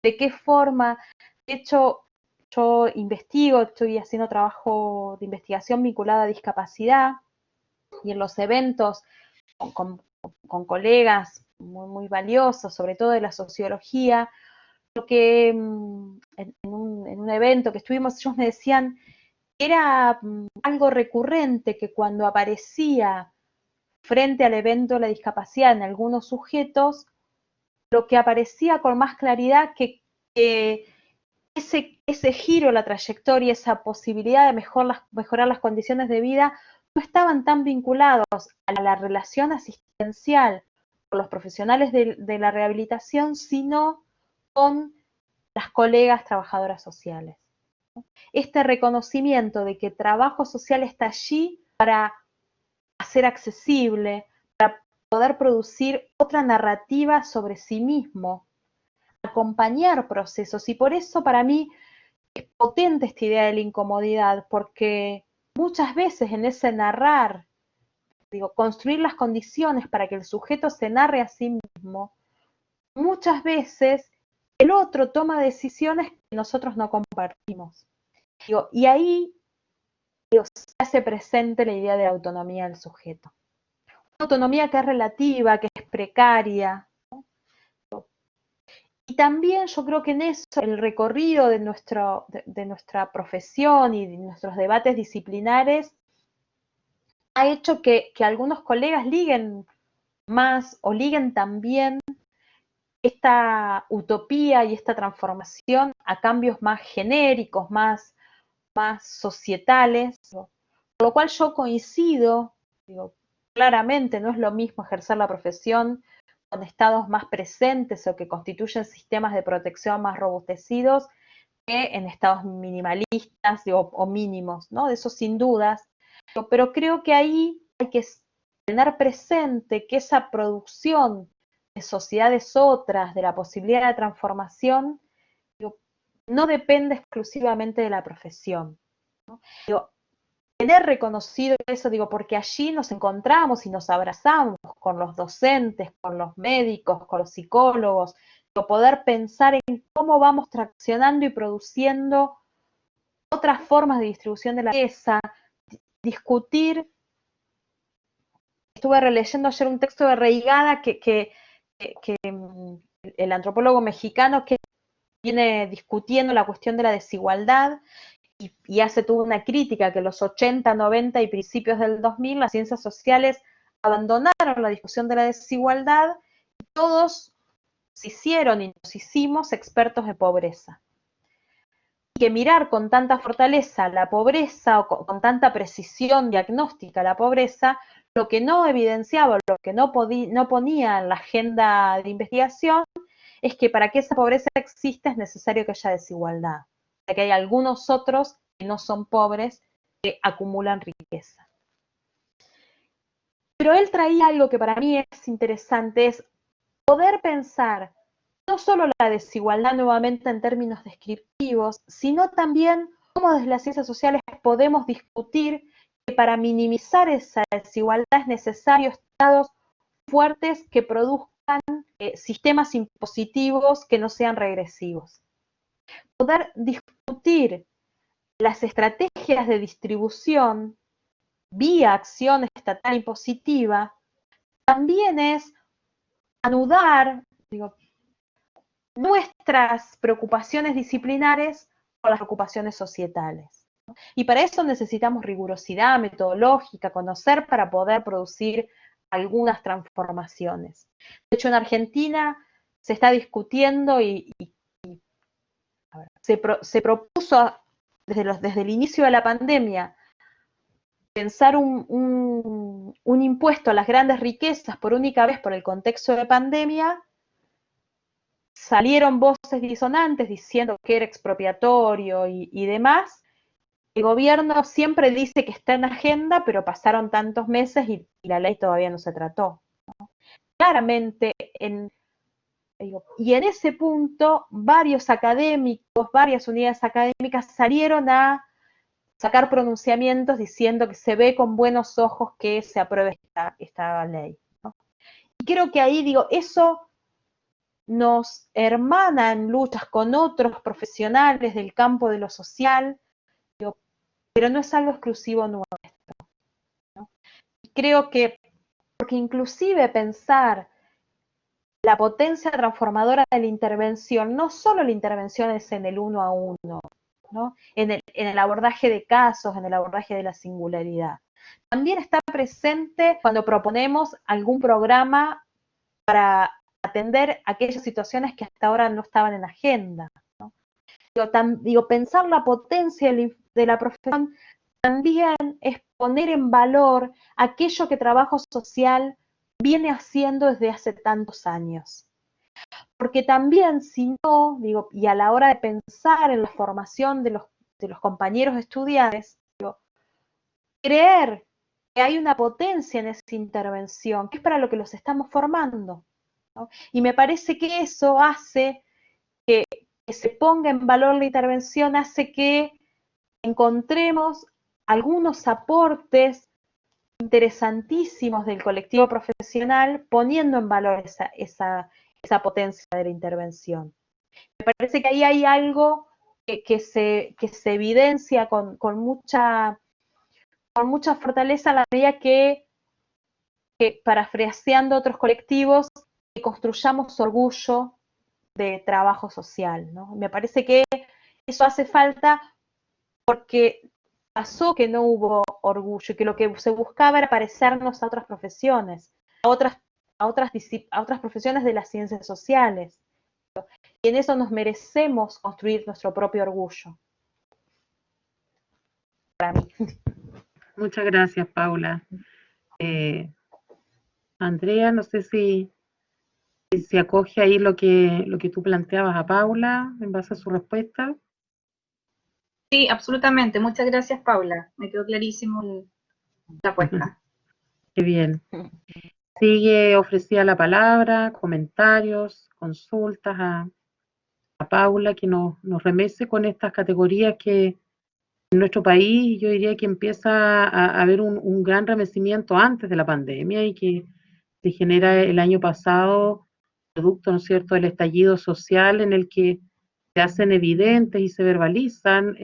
de qué forma, de hecho, yo investigo, estoy haciendo trabajo de investigación vinculada a discapacidad y en los eventos con colegas muy valiosos, sobre todo de la sociología, lo que en un evento que estuvimos, ellos me decían, era algo recurrente que cuando aparecía frente al evento de la discapacidad en algunos sujetos, lo que aparecía con más claridad que ese giro en la trayectoria, esa posibilidad de mejorar las condiciones de vida, no estaban tan vinculados a la relación asistencial con los profesionales de la rehabilitación, sino con las colegas trabajadoras sociales. Este reconocimiento de que el trabajo social está allí para hacer accesible, para poder producir otra narrativa sobre sí mismo, acompañar procesos, y por eso para mí es potente esta idea de la incomodidad, porque muchas veces en ese narrar, construir las condiciones para que el sujeto se narre a sí mismo, muchas veces el otro toma decisiones que nosotros no compartimos. Y ahí se hace presente la idea de la autonomía del sujeto. Una autonomía que es relativa, que es precaria, ¿no? Y también yo creo que en eso el recorrido de nuestra profesión y de nuestros debates disciplinares ha hecho que algunos colegas liguen más o liguen también esta utopía y esta transformación a cambios más genéricos, más societales, ¿no? Por lo cual yo coincido, claramente no es lo mismo ejercer la profesión con estados más presentes o que constituyen sistemas de protección más robustecidos que en estados minimalistas o mínimos, ¿no? De eso sin dudas. Pero creo que ahí hay que tener presente que esa producción de sociedades otras, de la posibilidad de transformación, no depende exclusivamente de la profesión, ¿no? Tener reconocido eso, porque allí nos encontramos y nos abrazamos con los docentes, con los médicos, con los psicólogos, poder pensar en cómo vamos traccionando y produciendo otras formas de distribución de la riqueza, discutir. Estuve releyendo ayer un texto de Reigada que el antropólogo mexicano que viene discutiendo la cuestión de la desigualdad y hace toda una crítica que los 80, 90 y principios del 2000 las ciencias sociales abandonaron la discusión de la desigualdad y todos se hicieron y nos hicimos expertos de pobreza. Y que mirar con tanta fortaleza la pobreza o con tanta precisión diagnóstica la pobreza, lo que no evidenciaba, lo que no ponía en la agenda de investigación, es que para que esa pobreza exista es necesario que haya desigualdad, que hay algunos otros que no son pobres que acumulan riqueza. Pero él traía algo que para mí es interesante, es poder pensar no solo la desigualdad nuevamente en términos descriptivos, sino también cómo desde las ciencias sociales podemos discutir que para minimizar esa desigualdad es necesario estados fuertes que produzcan sistemas impositivos que no sean regresivos. Poder discutir las estrategias de distribución vía acción estatal impositiva también es anudar, nuestras preocupaciones disciplinares con las preocupaciones societales. Y para eso necesitamos rigurosidad metodológica, conocer para poder producir algunas transformaciones. De hecho, en Argentina se está discutiendo y se propuso desde el inicio de la pandemia pensar un impuesto a las grandes riquezas por única vez por el contexto de pandemia. Salieron voces disonantes diciendo que era expropiatorio y demás. El gobierno siempre dice que está en agenda, pero pasaron tantos meses y la ley todavía no se trató, ¿no? Claramente, en ese punto, varios académicos, varias unidades académicas salieron a sacar pronunciamientos diciendo que se ve con buenos ojos que se apruebe esta ley, ¿no? Y creo que ahí, eso nos hermana en luchas con otros profesionales del campo de lo social, pero no es algo exclusivo nuestro, ¿no? Creo que, porque inclusive pensar la potencia transformadora de la intervención, no solo la intervención es en el uno a uno, ¿no? En el abordaje de casos, en el abordaje de la singularidad. También está presente cuando proponemos algún programa para atender aquellas situaciones que hasta ahora no estaban en agenda, ¿no? Pensar la potencia de la profesión también es poner en valor aquello que trabajo social viene haciendo desde hace tantos años. Porque también, si no, y a la hora de pensar en la formación de los compañeros estudiantes, creer que hay una potencia en esa intervención, que es para lo que los estamos formando, ¿no? Y me parece que eso hace que se ponga en valor la intervención, hace que encontremos algunos aportes interesantísimos del colectivo profesional poniendo en valor esa potencia de la intervención. Me parece que ahí hay algo que se evidencia con mucha fortaleza a la medida que parafraseando otros colectivos, que construyamos orgullo de trabajo social, ¿no? Me parece que eso hace falta porque pasó que no hubo orgullo, que lo que se buscaba era parecernos a otras profesiones, a otras profesiones de las ciencias sociales. Y en eso nos merecemos construir nuestro propio orgullo. Para mí. Muchas gracias, Paula. Andrea, no sé si acoge ahí lo que tú planteabas a Paula en base a su respuesta. Sí, absolutamente. Muchas gracias, Paula. Me quedó clarísimo la apuesta. Qué bien. Sigue ofrecida la palabra, comentarios, consultas a Paula, que nos remece con estas categorías que en nuestro país yo diría que empieza a haber un gran remecimiento antes de la pandemia y que se genera el año pasado, producto, ¿no es cierto?, del estallido social en el que se hacen evidentes y se verbalizan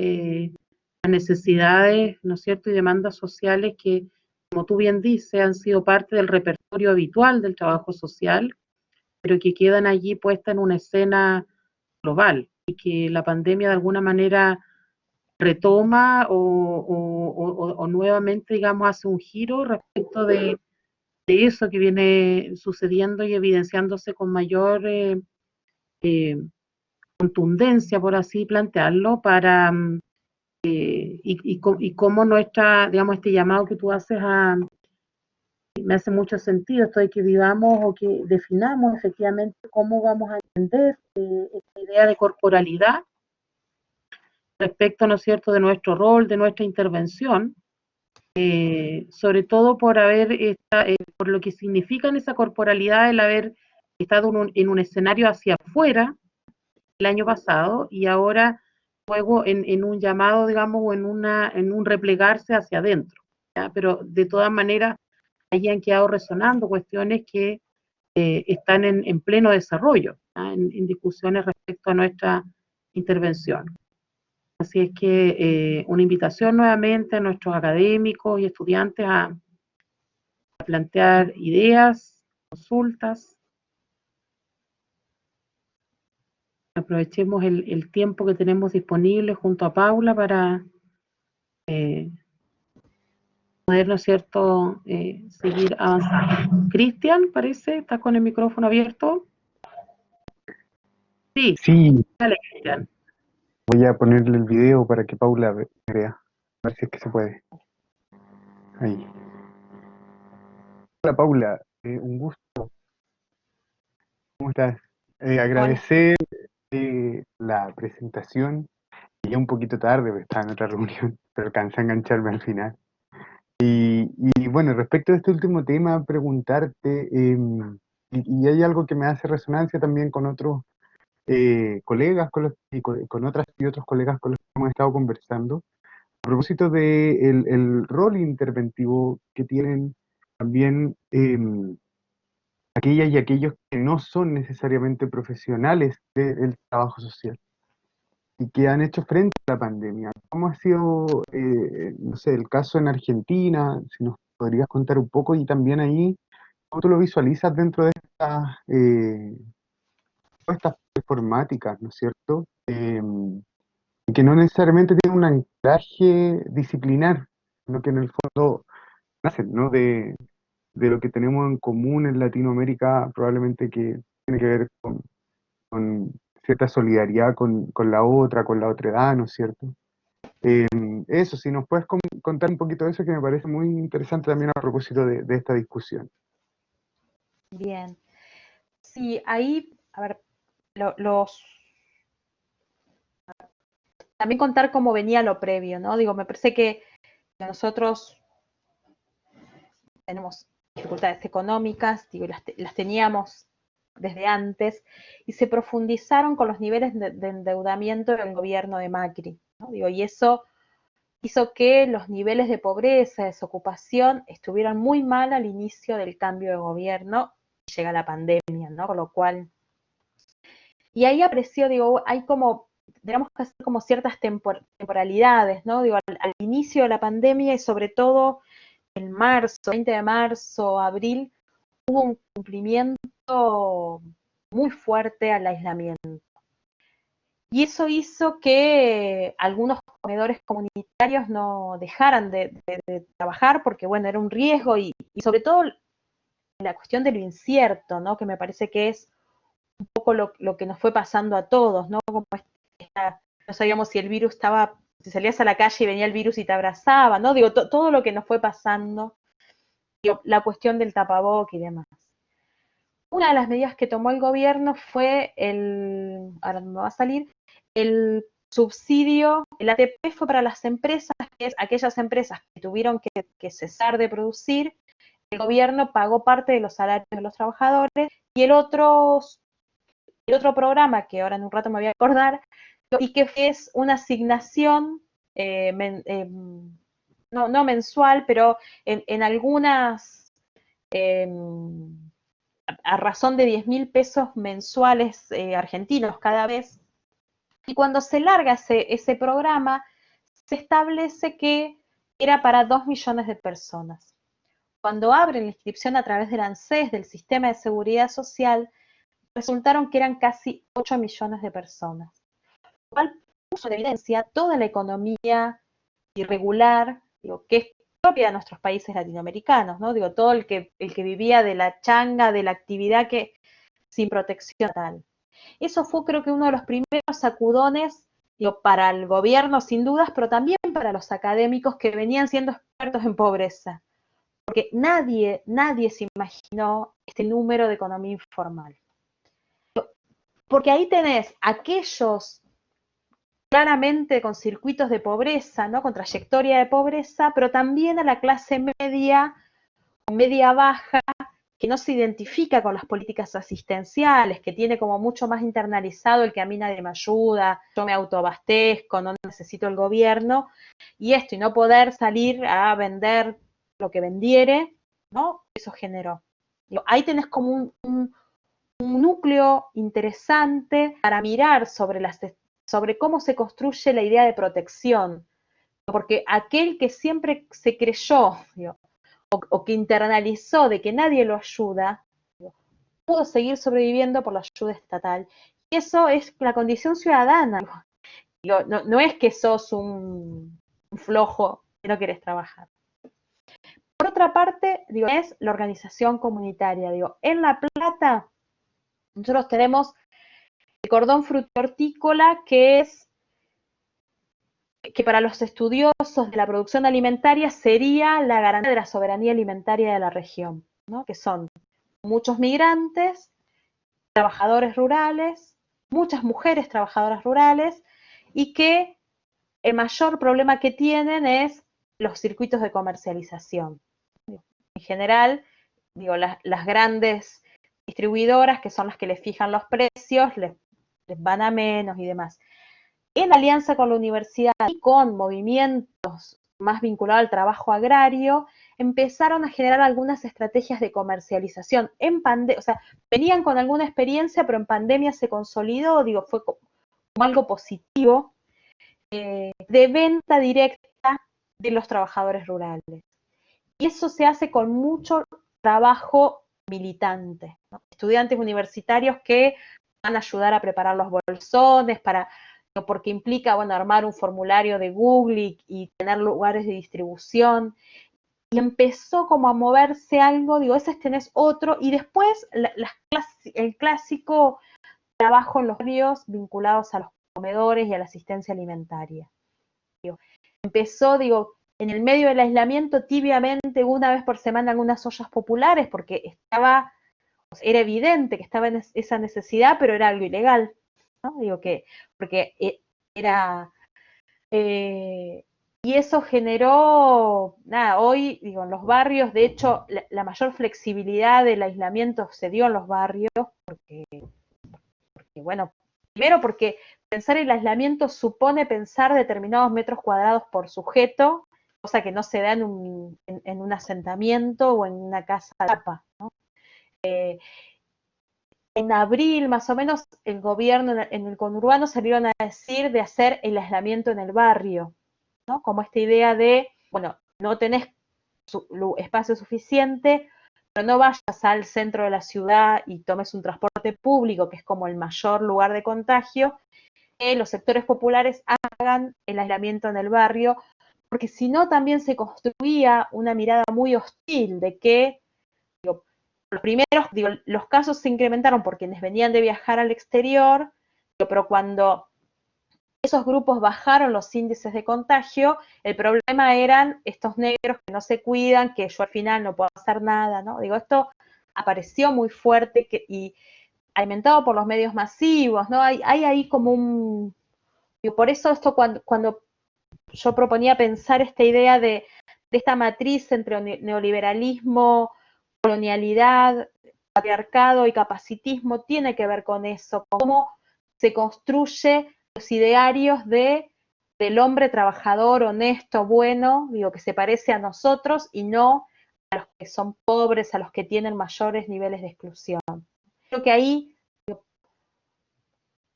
las necesidades, ¿no es cierto?, y demandas sociales que, como tú bien dices, han sido parte del repertorio habitual del trabajo social, pero que quedan allí puestas en una escena global y que la pandemia de alguna manera retoma o nuevamente, digamos, hace un giro respecto de eso que viene sucediendo y evidenciándose con mayor contundencia, por así plantearlo, para y cómo nuestra, digamos, este llamado que tú haces me hace mucho sentido, esto de que vivamos o que definamos efectivamente cómo vamos a entender esta idea de corporalidad respecto, ¿no es cierto?, de nuestro rol, de nuestra intervención, sobre todo por por lo que significa en esa corporalidad el haber estado en un escenario hacia afuera el año pasado y ahora luego en un llamado, digamos, o en un replegarse hacia adentro, ¿ya? Pero de todas maneras, ahí han quedado resonando cuestiones que están en pleno desarrollo, en discusiones respecto a nuestra intervención. Así es que una invitación nuevamente a nuestros académicos y estudiantes a plantear ideas, consultas. Aprovechemos el tiempo que tenemos disponible junto a Paula para poder, ¿no es cierto?, seguir avanzando. Cristian, parece, ¿estás con el micrófono abierto? Sí, Sí, dale, Cristian. voy a ponerle el video para que Paula vea. A ver si es que se puede. Ahí. Hola Paula, un gusto. ¿Cómo estás? Agradecer la presentación. Llegué un poquito tarde, porque estaba en otra reunión, pero alcancé a engancharme al final. Y bueno, respecto a este último tema, preguntarte, y hay algo que me hace resonancia también con otros colegas, con otras y otros colegas con los que hemos estado conversando. A propósito de el rol interventivo que tienen también aquellas y aquellos que no son necesariamente profesionales del trabajo social y que han hecho frente a la pandemia. ¿Cómo ha sido, no sé, el caso en Argentina? Si nos podrías contar un poco y también ahí, ¿cómo tú lo visualizas dentro de estas performáticas, ¿no es cierto? Que no necesariamente tienen un anclaje disciplinar, sino que en el fondo nacen, ¿no? De lo que tenemos en común en Latinoamérica, probablemente que tiene que ver con cierta solidaridad con con la otra edad, ¿no es cierto? Eso, si nos puedes contar un poquito de eso, que me parece muy interesante también a propósito de esta discusión. Bien. Sí, ahí, a ver, los también contar cómo venía lo previo, ¿no? Digo, me parece que nosotros tenemos dificultades económicas, digo, las teníamos desde antes, y se profundizaron con los niveles de endeudamiento del gobierno de Macri, ¿no? Digo, y eso hizo que los niveles de pobreza, desocupación, estuvieran muy mal al inicio del cambio de gobierno, y llega la pandemia, ¿no? Con lo cual, y ahí apareció, digo, hay como, tenemos que hacer como ciertas temporalidades, ¿no? Digo, al inicio de la pandemia y sobre todo en marzo, 20 de marzo, abril, hubo un cumplimiento muy fuerte al aislamiento. Y eso hizo que algunos comedores comunitarios no dejaran de trabajar porque, bueno, era un riesgo y sobre todo la cuestión de lo incierto, ¿no? Que me parece que es un poco lo que nos fue pasando a todos, ¿no? Como no sabíamos si el virus estaba, si salías a la calle y venía el virus y te abrazaba, ¿no? Digo, todo lo que nos fue pasando, digo, la cuestión del tapaboca y demás. Una de las medidas que tomó el gobierno fue ahora me va a salir, el subsidio, el ATP fue para las empresas, que es aquellas empresas que tuvieron que cesar de producir, el gobierno pagó parte de los salarios de los trabajadores y el otro programa, que ahora en un rato me voy a acordar, y que es una asignación, no mensual, pero en algunas, a razón de 10.000 pesos mensuales argentinos cada vez. Y cuando se larga ese programa, se establece que era para 2 millones de personas. Cuando abren la inscripción a través del ANSES, del Sistema de Seguridad Social, resultaron que eran casi 8 millones de personas. Lo cual puso en evidencia toda la economía irregular, digo, que es propia de nuestros países latinoamericanos, ¿no? Digo, todo el que vivía de la changa, de la actividad que sin protección tal. Eso fue, creo que, uno de los primeros sacudones, digo, para el gobierno sin dudas, pero también para los académicos que venían siendo expertos en pobreza, porque nadie se imaginó este número de economía informal. Porque ahí tenés aquellos claramente con circuitos de pobreza, ¿no? Con trayectoria de pobreza, pero también a la clase media o media baja, que no se identifica con las políticas asistenciales, que tiene como mucho más internalizado el que a mí nadie me ayuda, yo me autoabastezco, no necesito el gobierno, y no poder salir a vender lo que vendiere, ¿no? Eso generó. Digo, ahí tenés como un núcleo interesante para mirar sobre cómo se construye la idea de protección, porque aquel que siempre se creyó, digo, o que internalizó de que nadie lo ayuda, pudo seguir sobreviviendo por la ayuda estatal. Y eso es la condición ciudadana. Digo, no es que sos un flojo que no querés trabajar. Por otra parte, digo, es la organización comunitaria. Digo, en La Plata, nosotros tenemos el cordón frutihortícola, que para los estudiosos de la producción alimentaria sería la garantía de la soberanía alimentaria de la región, ¿no? Que son muchos migrantes, trabajadores rurales, muchas mujeres trabajadoras rurales, y que el mayor problema que tienen es los circuitos de comercialización. En general, digo, las grandes distribuidoras, que son las que les fijan los precios, les van a menos y demás. En alianza con la universidad y con movimientos más vinculados al trabajo agrario, empezaron a generar algunas estrategias de comercialización. O sea, venían con alguna experiencia, pero en pandemia se consolidó, digo, fue como algo positivo, de venta directa de los trabajadores rurales. Y eso se hace con mucho trabajo militante, ¿no? Estudiantes universitarios que van a ayudar a preparar los bolsones, porque implica, bueno, armar un formulario de Google y tener lugares de distribución. Y empezó como a moverse algo, digo, ese tenés otro, y después el clásico trabajo en los barrios vinculados a los comedores y a la asistencia alimentaria. Digo, empezó, digo, en el medio del aislamiento, tibiamente, una vez por semana, algunas ollas populares, porque era evidente que estaba en esa necesidad, pero era algo ilegal, ¿no? Digo porque era, y eso generó, nada, hoy, digo, en los barrios, de hecho, la mayor flexibilidad del aislamiento se dio en los barrios, porque bueno, primero porque pensar el aislamiento supone pensar determinados metros cuadrados por sujeto, cosa que no se da en un asentamiento o en una casa de tapa, ¿no? En abril, más o menos, el gobierno en el conurbano salieron a decir de hacer el aislamiento en el barrio, ¿no? Como esta idea de, bueno, no tenés espacio suficiente, pero no vayas al centro de la ciudad y tomes un transporte público, que es como el mayor lugar de contagio, que los sectores populares hagan el aislamiento en el barrio, porque si no también se construía una mirada muy hostil de que, digo, los primeros, digo, los casos se incrementaron por quienes venían de viajar al exterior, digo, pero cuando esos grupos bajaron los índices de contagio, el problema eran estos negros que no se cuidan, que yo al final no puedo hacer nada, ¿no? Digo, esto apareció muy fuerte y alimentado por los medios masivos, ¿no? Hay ahí como digo, por eso esto cuando yo proponía pensar esta idea de esta matriz entre neoliberalismo, colonialidad, patriarcado y capacitismo, tiene que ver con eso, con cómo se construye los idearios del hombre trabajador, honesto, bueno, digo, que se parece a nosotros y no a los que son pobres, a los que tienen mayores niveles de exclusión. Creo que ahí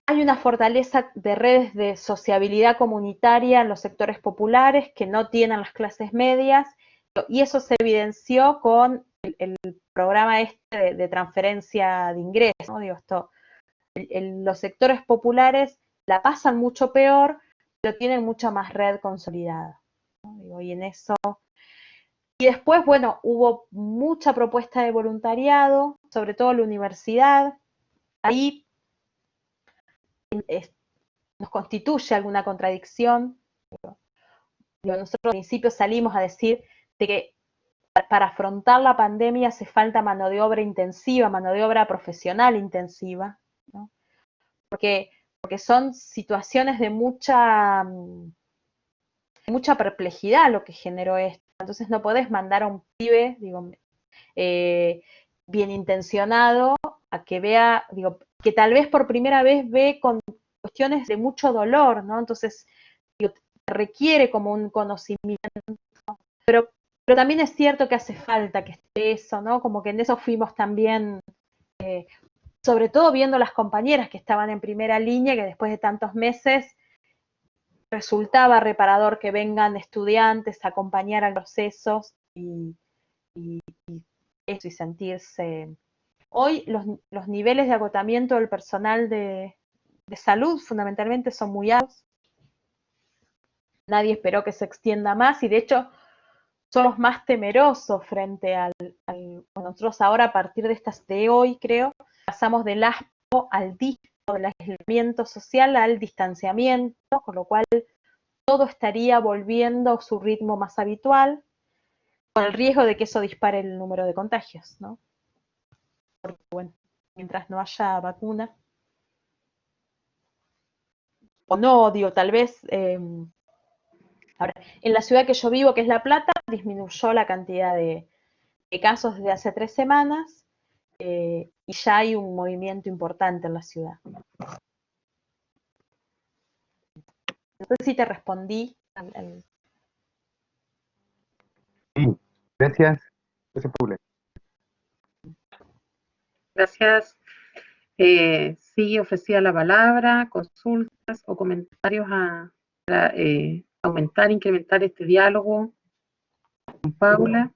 hay una fortaleza de redes de sociabilidad comunitaria en los sectores populares que no tienen las clases medias, y eso se evidenció con el programa de transferencia de ingresos, ¿no? Digo, los sectores populares la pasan mucho peor, pero tienen mucha más red consolidada, ¿no? Digo, y en eso. Y después, bueno, hubo mucha propuesta de voluntariado, sobre todo en la universidad. Ahí nos constituye alguna contradicción. Nosotros al principio salimos a decir de que para afrontar la pandemia hace falta mano de obra intensiva, mano de obra profesional intensiva, ¿no? Porque porque son situaciones de mucha perplejidad lo que generó esto. Entonces no podés mandar a un pibe, digo, bien intencionado, a que vea, digo, que tal vez por primera vez ve con cuestiones de mucho dolor, ¿no? Entonces, digo, requiere como un conocimiento, pero también es cierto que hace falta que esté eso, ¿no? Como que en eso fuimos también, sobre todo viendo las compañeras que estaban en primera línea, que después de tantos meses resultaba reparador que vengan estudiantes a acompañar a los procesos y eso, y sentirse. Hoy los niveles de agotamiento del personal de salud fundamentalmente son muy altos. Nadie esperó que se extienda más y de hecho son los más temerosos frente al nosotros ahora a partir de hoy creo, pasamos del ASPO al DISPO, del aislamiento social al distanciamiento, con lo cual todo estaría volviendo a su ritmo más habitual, con el riesgo de que eso dispare el número de contagios, ¿no? Porque bueno, mientras no haya vacuna, o no, digo, tal vez, ahora, en la ciudad que yo vivo, que es La Plata, disminuyó la cantidad de casos desde hace 3 semanas, y ya hay un movimiento importante en la ciudad. No sé si te respondí Sí, gracias. Gracias, Paula. Gracias. Sí, ofrecía la palabra, consultas o comentarios para aumentar, incrementar este diálogo con Paula.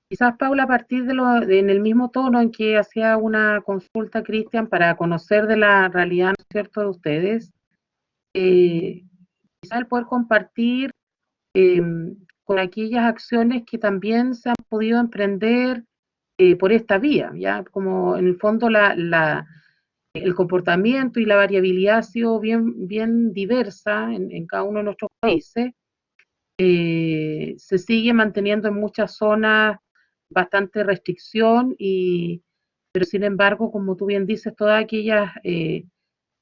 Quizás Paula, a partir en el mismo tono en que hacía una consulta Cristian para conocer de la realidad, ¿no es cierto?, de ustedes, quizás el poder compartir con aquellas acciones que también se han podido emprender por esta vía, ya como en el fondo el comportamiento y la variabilidad ha sido bien diversa en cada uno de nuestros países. Se sigue manteniendo en muchas zonas bastante restricción, pero sin embargo, como tú bien dices, todas aquellas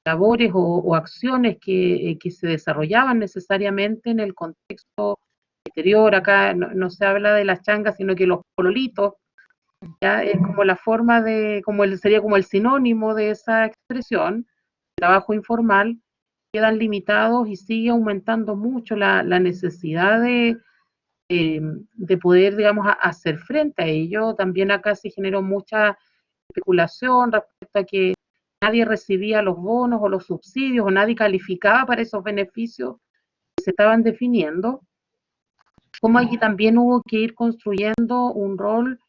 labores o acciones que se desarrollaban necesariamente en el contexto exterior, acá no se habla de las changas, sino que los pololitos, ya es como la forma sería como el sinónimo de esa expresión, trabajo informal, quedan limitados y sigue aumentando mucho la necesidad de poder, digamos, hacer frente a ello. También acá se generó mucha especulación respecto a que nadie recibía los bonos o los subsidios o nadie calificaba para esos beneficios que se estaban definiendo. Como allí también hubo que ir construyendo un rol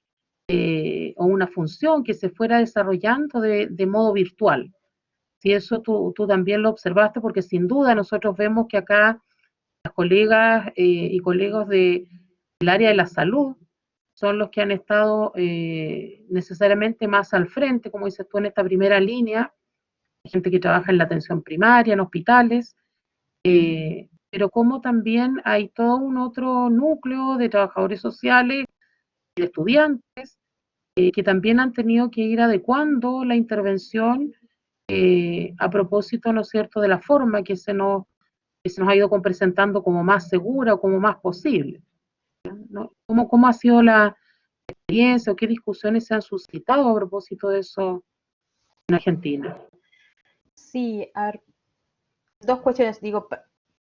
o una función que se fuera desarrollando de modo virtual. Si eso tú también lo observaste, porque sin duda nosotros vemos que acá las colegas y colegas del área de la salud son los que han estado necesariamente más al frente, como dices tú, en esta primera línea, gente que trabaja en la atención primaria, en hospitales, pero como también hay todo un otro núcleo de trabajadores sociales y de estudiantes que también han tenido que ir adecuando la intervención a propósito, ¿no es cierto?, de la forma que se nos ha ido presentando como más segura o como más posible, ¿no? ¿Cómo ha sido la experiencia o qué discusiones se han suscitado a propósito de eso en Argentina? Sí, a ver, 2 cuestiones. Digo,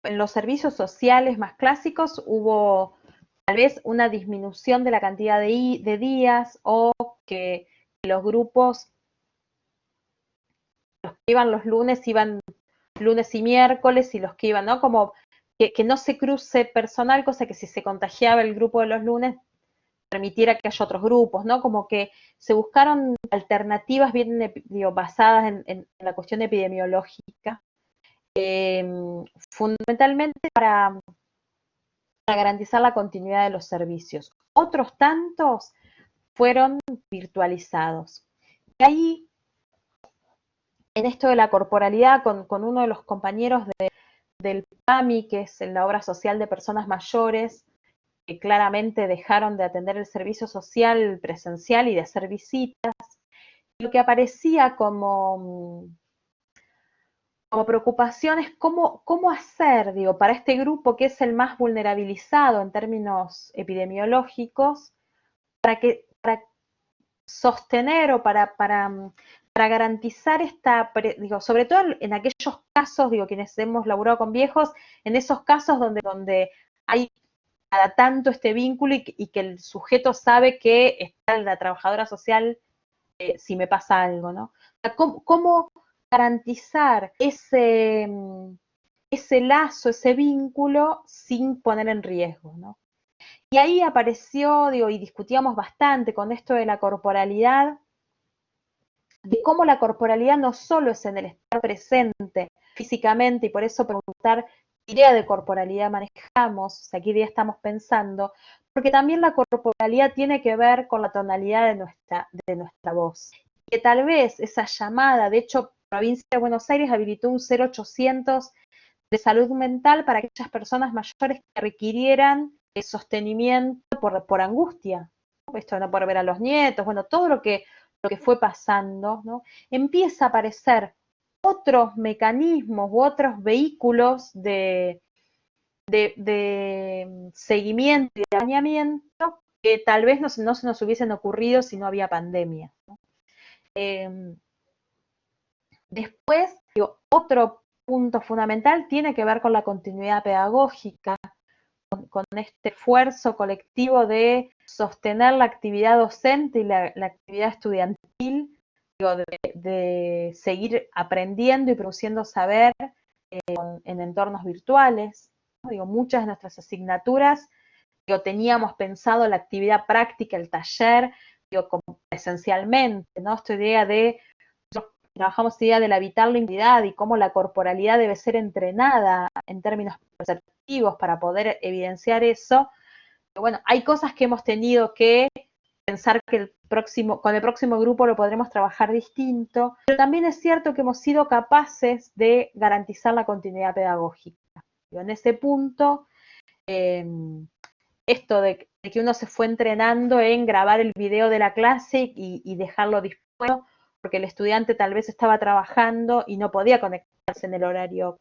en los servicios sociales más clásicos hubo tal vez una disminución de la cantidad de días o que los grupos, los que iban los lunes y miércoles y los que iban, ¿no? Como que no se cruce personal, cosa que si se contagiaba el grupo de los lunes permitiera que haya otros grupos, ¿no? Como que se buscaron alternativas bien basadas en la cuestión epidemiológica, fundamentalmente para garantizar la continuidad de los servicios. Otros tantos fueron virtualizados. Y ahí, en esto de la corporalidad, con uno de los compañeros del PAMI, que es la obra social de personas mayores, que claramente dejaron de atender el servicio social presencial y de hacer visitas, lo que aparecía como como preocupación es cómo hacer, digo, para este grupo que es el más vulnerabilizado en términos epidemiológicos, para sostener o para garantizar digo, sobre todo en aquellos casos, digo, quienes hemos laburado con viejos, en esos casos donde hay cada tanto este vínculo y que el sujeto sabe que está la trabajadora social si me pasa algo, ¿no? O sea, ¿cómo garantizar ese lazo, ese vínculo sin poner en riesgo, ¿no? Y ahí apareció, digo, y discutíamos bastante con esto de la corporalidad, de cómo la corporalidad no solo es en el estar presente físicamente, y por eso preguntar qué idea de corporalidad manejamos, o sea, qué idea estamos pensando, porque también la corporalidad tiene que ver con la tonalidad de nuestra voz. Y que tal vez esa llamada, de hecho, Provincia de Buenos Aires habilitó un 0800 de salud mental para aquellas personas mayores que requirieran el sostenimiento por angustia, ¿no? Esto de no poder ver a los nietos, bueno, todo lo que fue pasando, ¿no? Empieza a aparecer otros mecanismos u otros vehículos de seguimiento y de acompañamiento que tal vez no se nos hubiesen ocurrido si no había pandemia, ¿no? Después, digo, otro punto fundamental tiene que ver con la continuidad pedagógica, con este esfuerzo colectivo de sostener la actividad docente y la actividad estudiantil, digo, de seguir aprendiendo y produciendo saber en entornos virtuales, ¿no? Digo, muchas de nuestras asignaturas, digo, teníamos pensado la actividad práctica, el taller, digo, como presencialmente, ¿no? Esta idea de trabajamos idea de la vital identidad y cómo la corporalidad debe ser entrenada en términos perceptivos para poder evidenciar eso. Pero bueno, hay cosas que hemos tenido que pensar que con el próximo grupo lo podremos trabajar distinto, pero también es cierto que hemos sido capaces de garantizar la continuidad pedagógica. En ese punto, esto de que uno se fue entrenando en grabar el video de la clase y dejarlo dispuesto, porque el estudiante tal vez estaba trabajando y no podía conectarse en el horario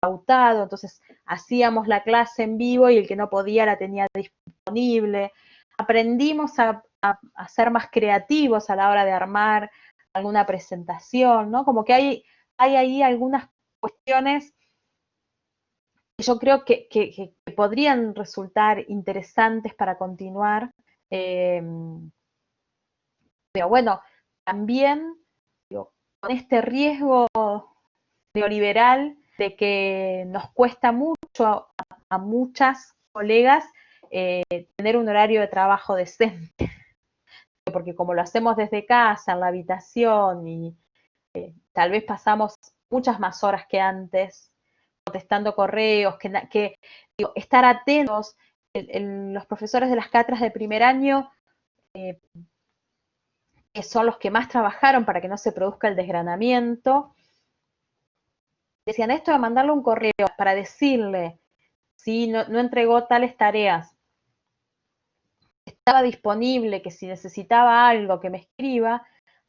pautado, entonces hacíamos la clase en vivo y el que no podía la tenía disponible. Aprendimos a ser más creativos a la hora de armar alguna presentación, ¿no? Como que hay ahí algunas cuestiones que yo creo que podrían resultar interesantes para continuar. Pero bueno, también digo, con este riesgo neoliberal de que nos cuesta mucho a muchas colegas tener un horario de trabajo decente, porque como lo hacemos desde casa, en la habitación, y tal vez pasamos muchas más horas que antes contestando correos, digo, estar atentos, los profesores de las cátedras de primer año, que son los que más trabajaron para que no se produzca el desgranamiento, decían esto de mandarle un correo para decirle si no entregó tales tareas, estaba disponible, que si necesitaba algo que me escriba,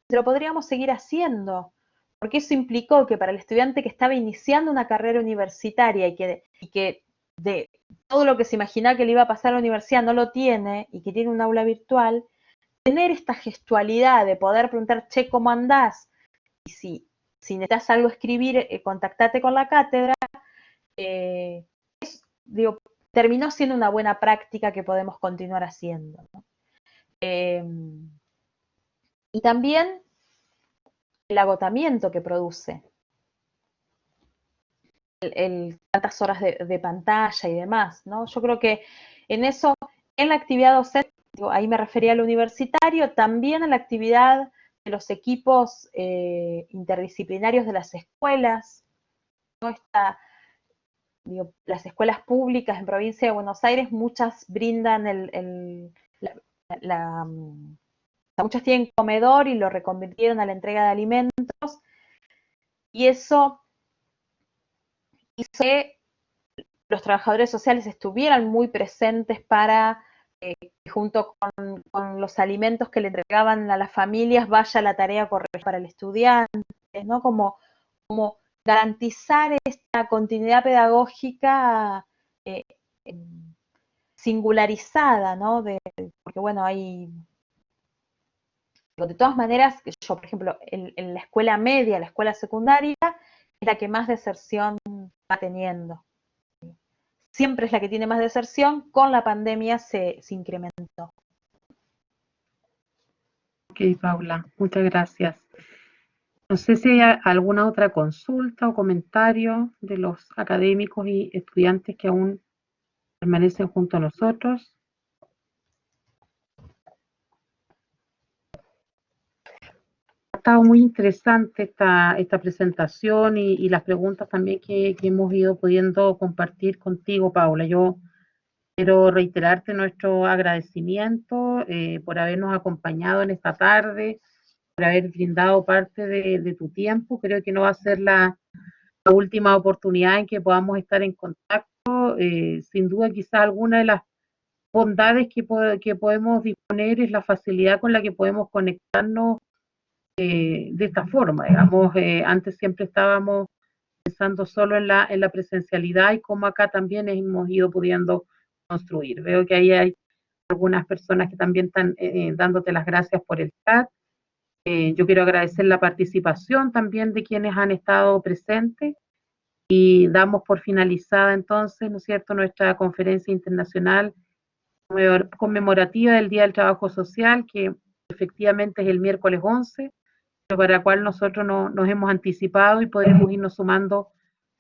lo podríamos seguir haciendo, porque eso implicó que para el estudiante que estaba iniciando una carrera universitaria y que de todo lo que se imaginaba que le iba a pasar a la universidad no lo tiene y que tiene un aula virtual, tener esta gestualidad de poder preguntar, che, ¿cómo andás? Y si necesitas algo escribir, contactate con la cátedra, digo, terminó siendo una buena práctica que podemos continuar haciendo, ¿no? Y también el agotamiento que produce, tantas horas de pantalla y demás, ¿no? Yo creo que en eso, en la actividad docente, digo, ahí me refería al universitario, también en la actividad de los equipos interdisciplinarios de las escuelas, ¿no? Digo, las escuelas públicas en Provincia de Buenos Aires, muchas brindan muchas tienen comedor y lo reconvirtieron a la entrega de alimentos, y eso hizo que los trabajadores sociales estuvieran muy presentes para, junto con los alimentos que le entregaban a las familias, vaya la tarea correcta para el estudiante, ¿no? Como garantizar esta continuidad pedagógica singularizada, ¿no? Porque bueno, de todas maneras, yo por ejemplo, en la escuela media, la escuela secundaria, es la que más deserción va teniendo. Siempre es la que tiene más deserción, con la pandemia se incrementó. Ok, Paula, muchas gracias. No sé si hay alguna otra consulta o comentario de los académicos y estudiantes que aún permanecen junto a nosotros. Ha estado muy interesante esta presentación y las preguntas también que hemos ido pudiendo compartir contigo, Paula. Yo quiero reiterarte nuestro agradecimiento por habernos acompañado en esta tarde, por haber brindado parte de tu tiempo. Creo que no va a ser la última oportunidad en que podamos estar en contacto. Sin duda, quizás alguna de las bondades que podemos disponer es la facilidad con la que podemos conectarnos de esta forma, digamos. Antes siempre estábamos pensando solo en la presencialidad y cómo acá también hemos ido pudiendo construir. Veo que ahí hay algunas personas que también están dándote las gracias por el chat. Yo quiero agradecer la participación también de quienes han estado presentes y damos por finalizada entonces, ¿no es cierto?, nuestra conferencia internacional conmemorativa del Día del Trabajo Social, que efectivamente es el miércoles 11, pero para la cual nosotros nos hemos anticipado y podremos irnos sumando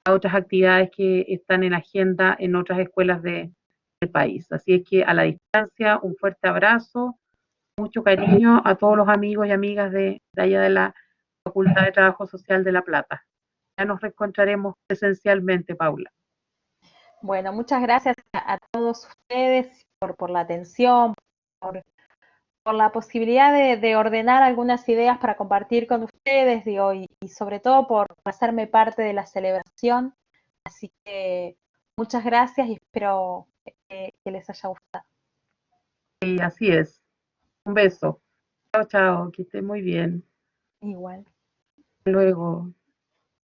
a otras actividades que están en agenda en otras escuelas del país. Así es que a la distancia, un fuerte abrazo, mucho cariño a todos los amigos y amigas de allá de la Facultad de Trabajo Social de La Plata. Ya nos reencontraremos presencialmente, Paula. Bueno, muchas gracias a todos ustedes por la atención, por la posibilidad de ordenar algunas ideas para compartir con ustedes, digo, y sobre todo por hacerme parte de la celebración. Así que muchas gracias y espero que les haya gustado. Sí, así es. Un beso. Chao, chao, que esté muy bien. Igual. Hasta luego.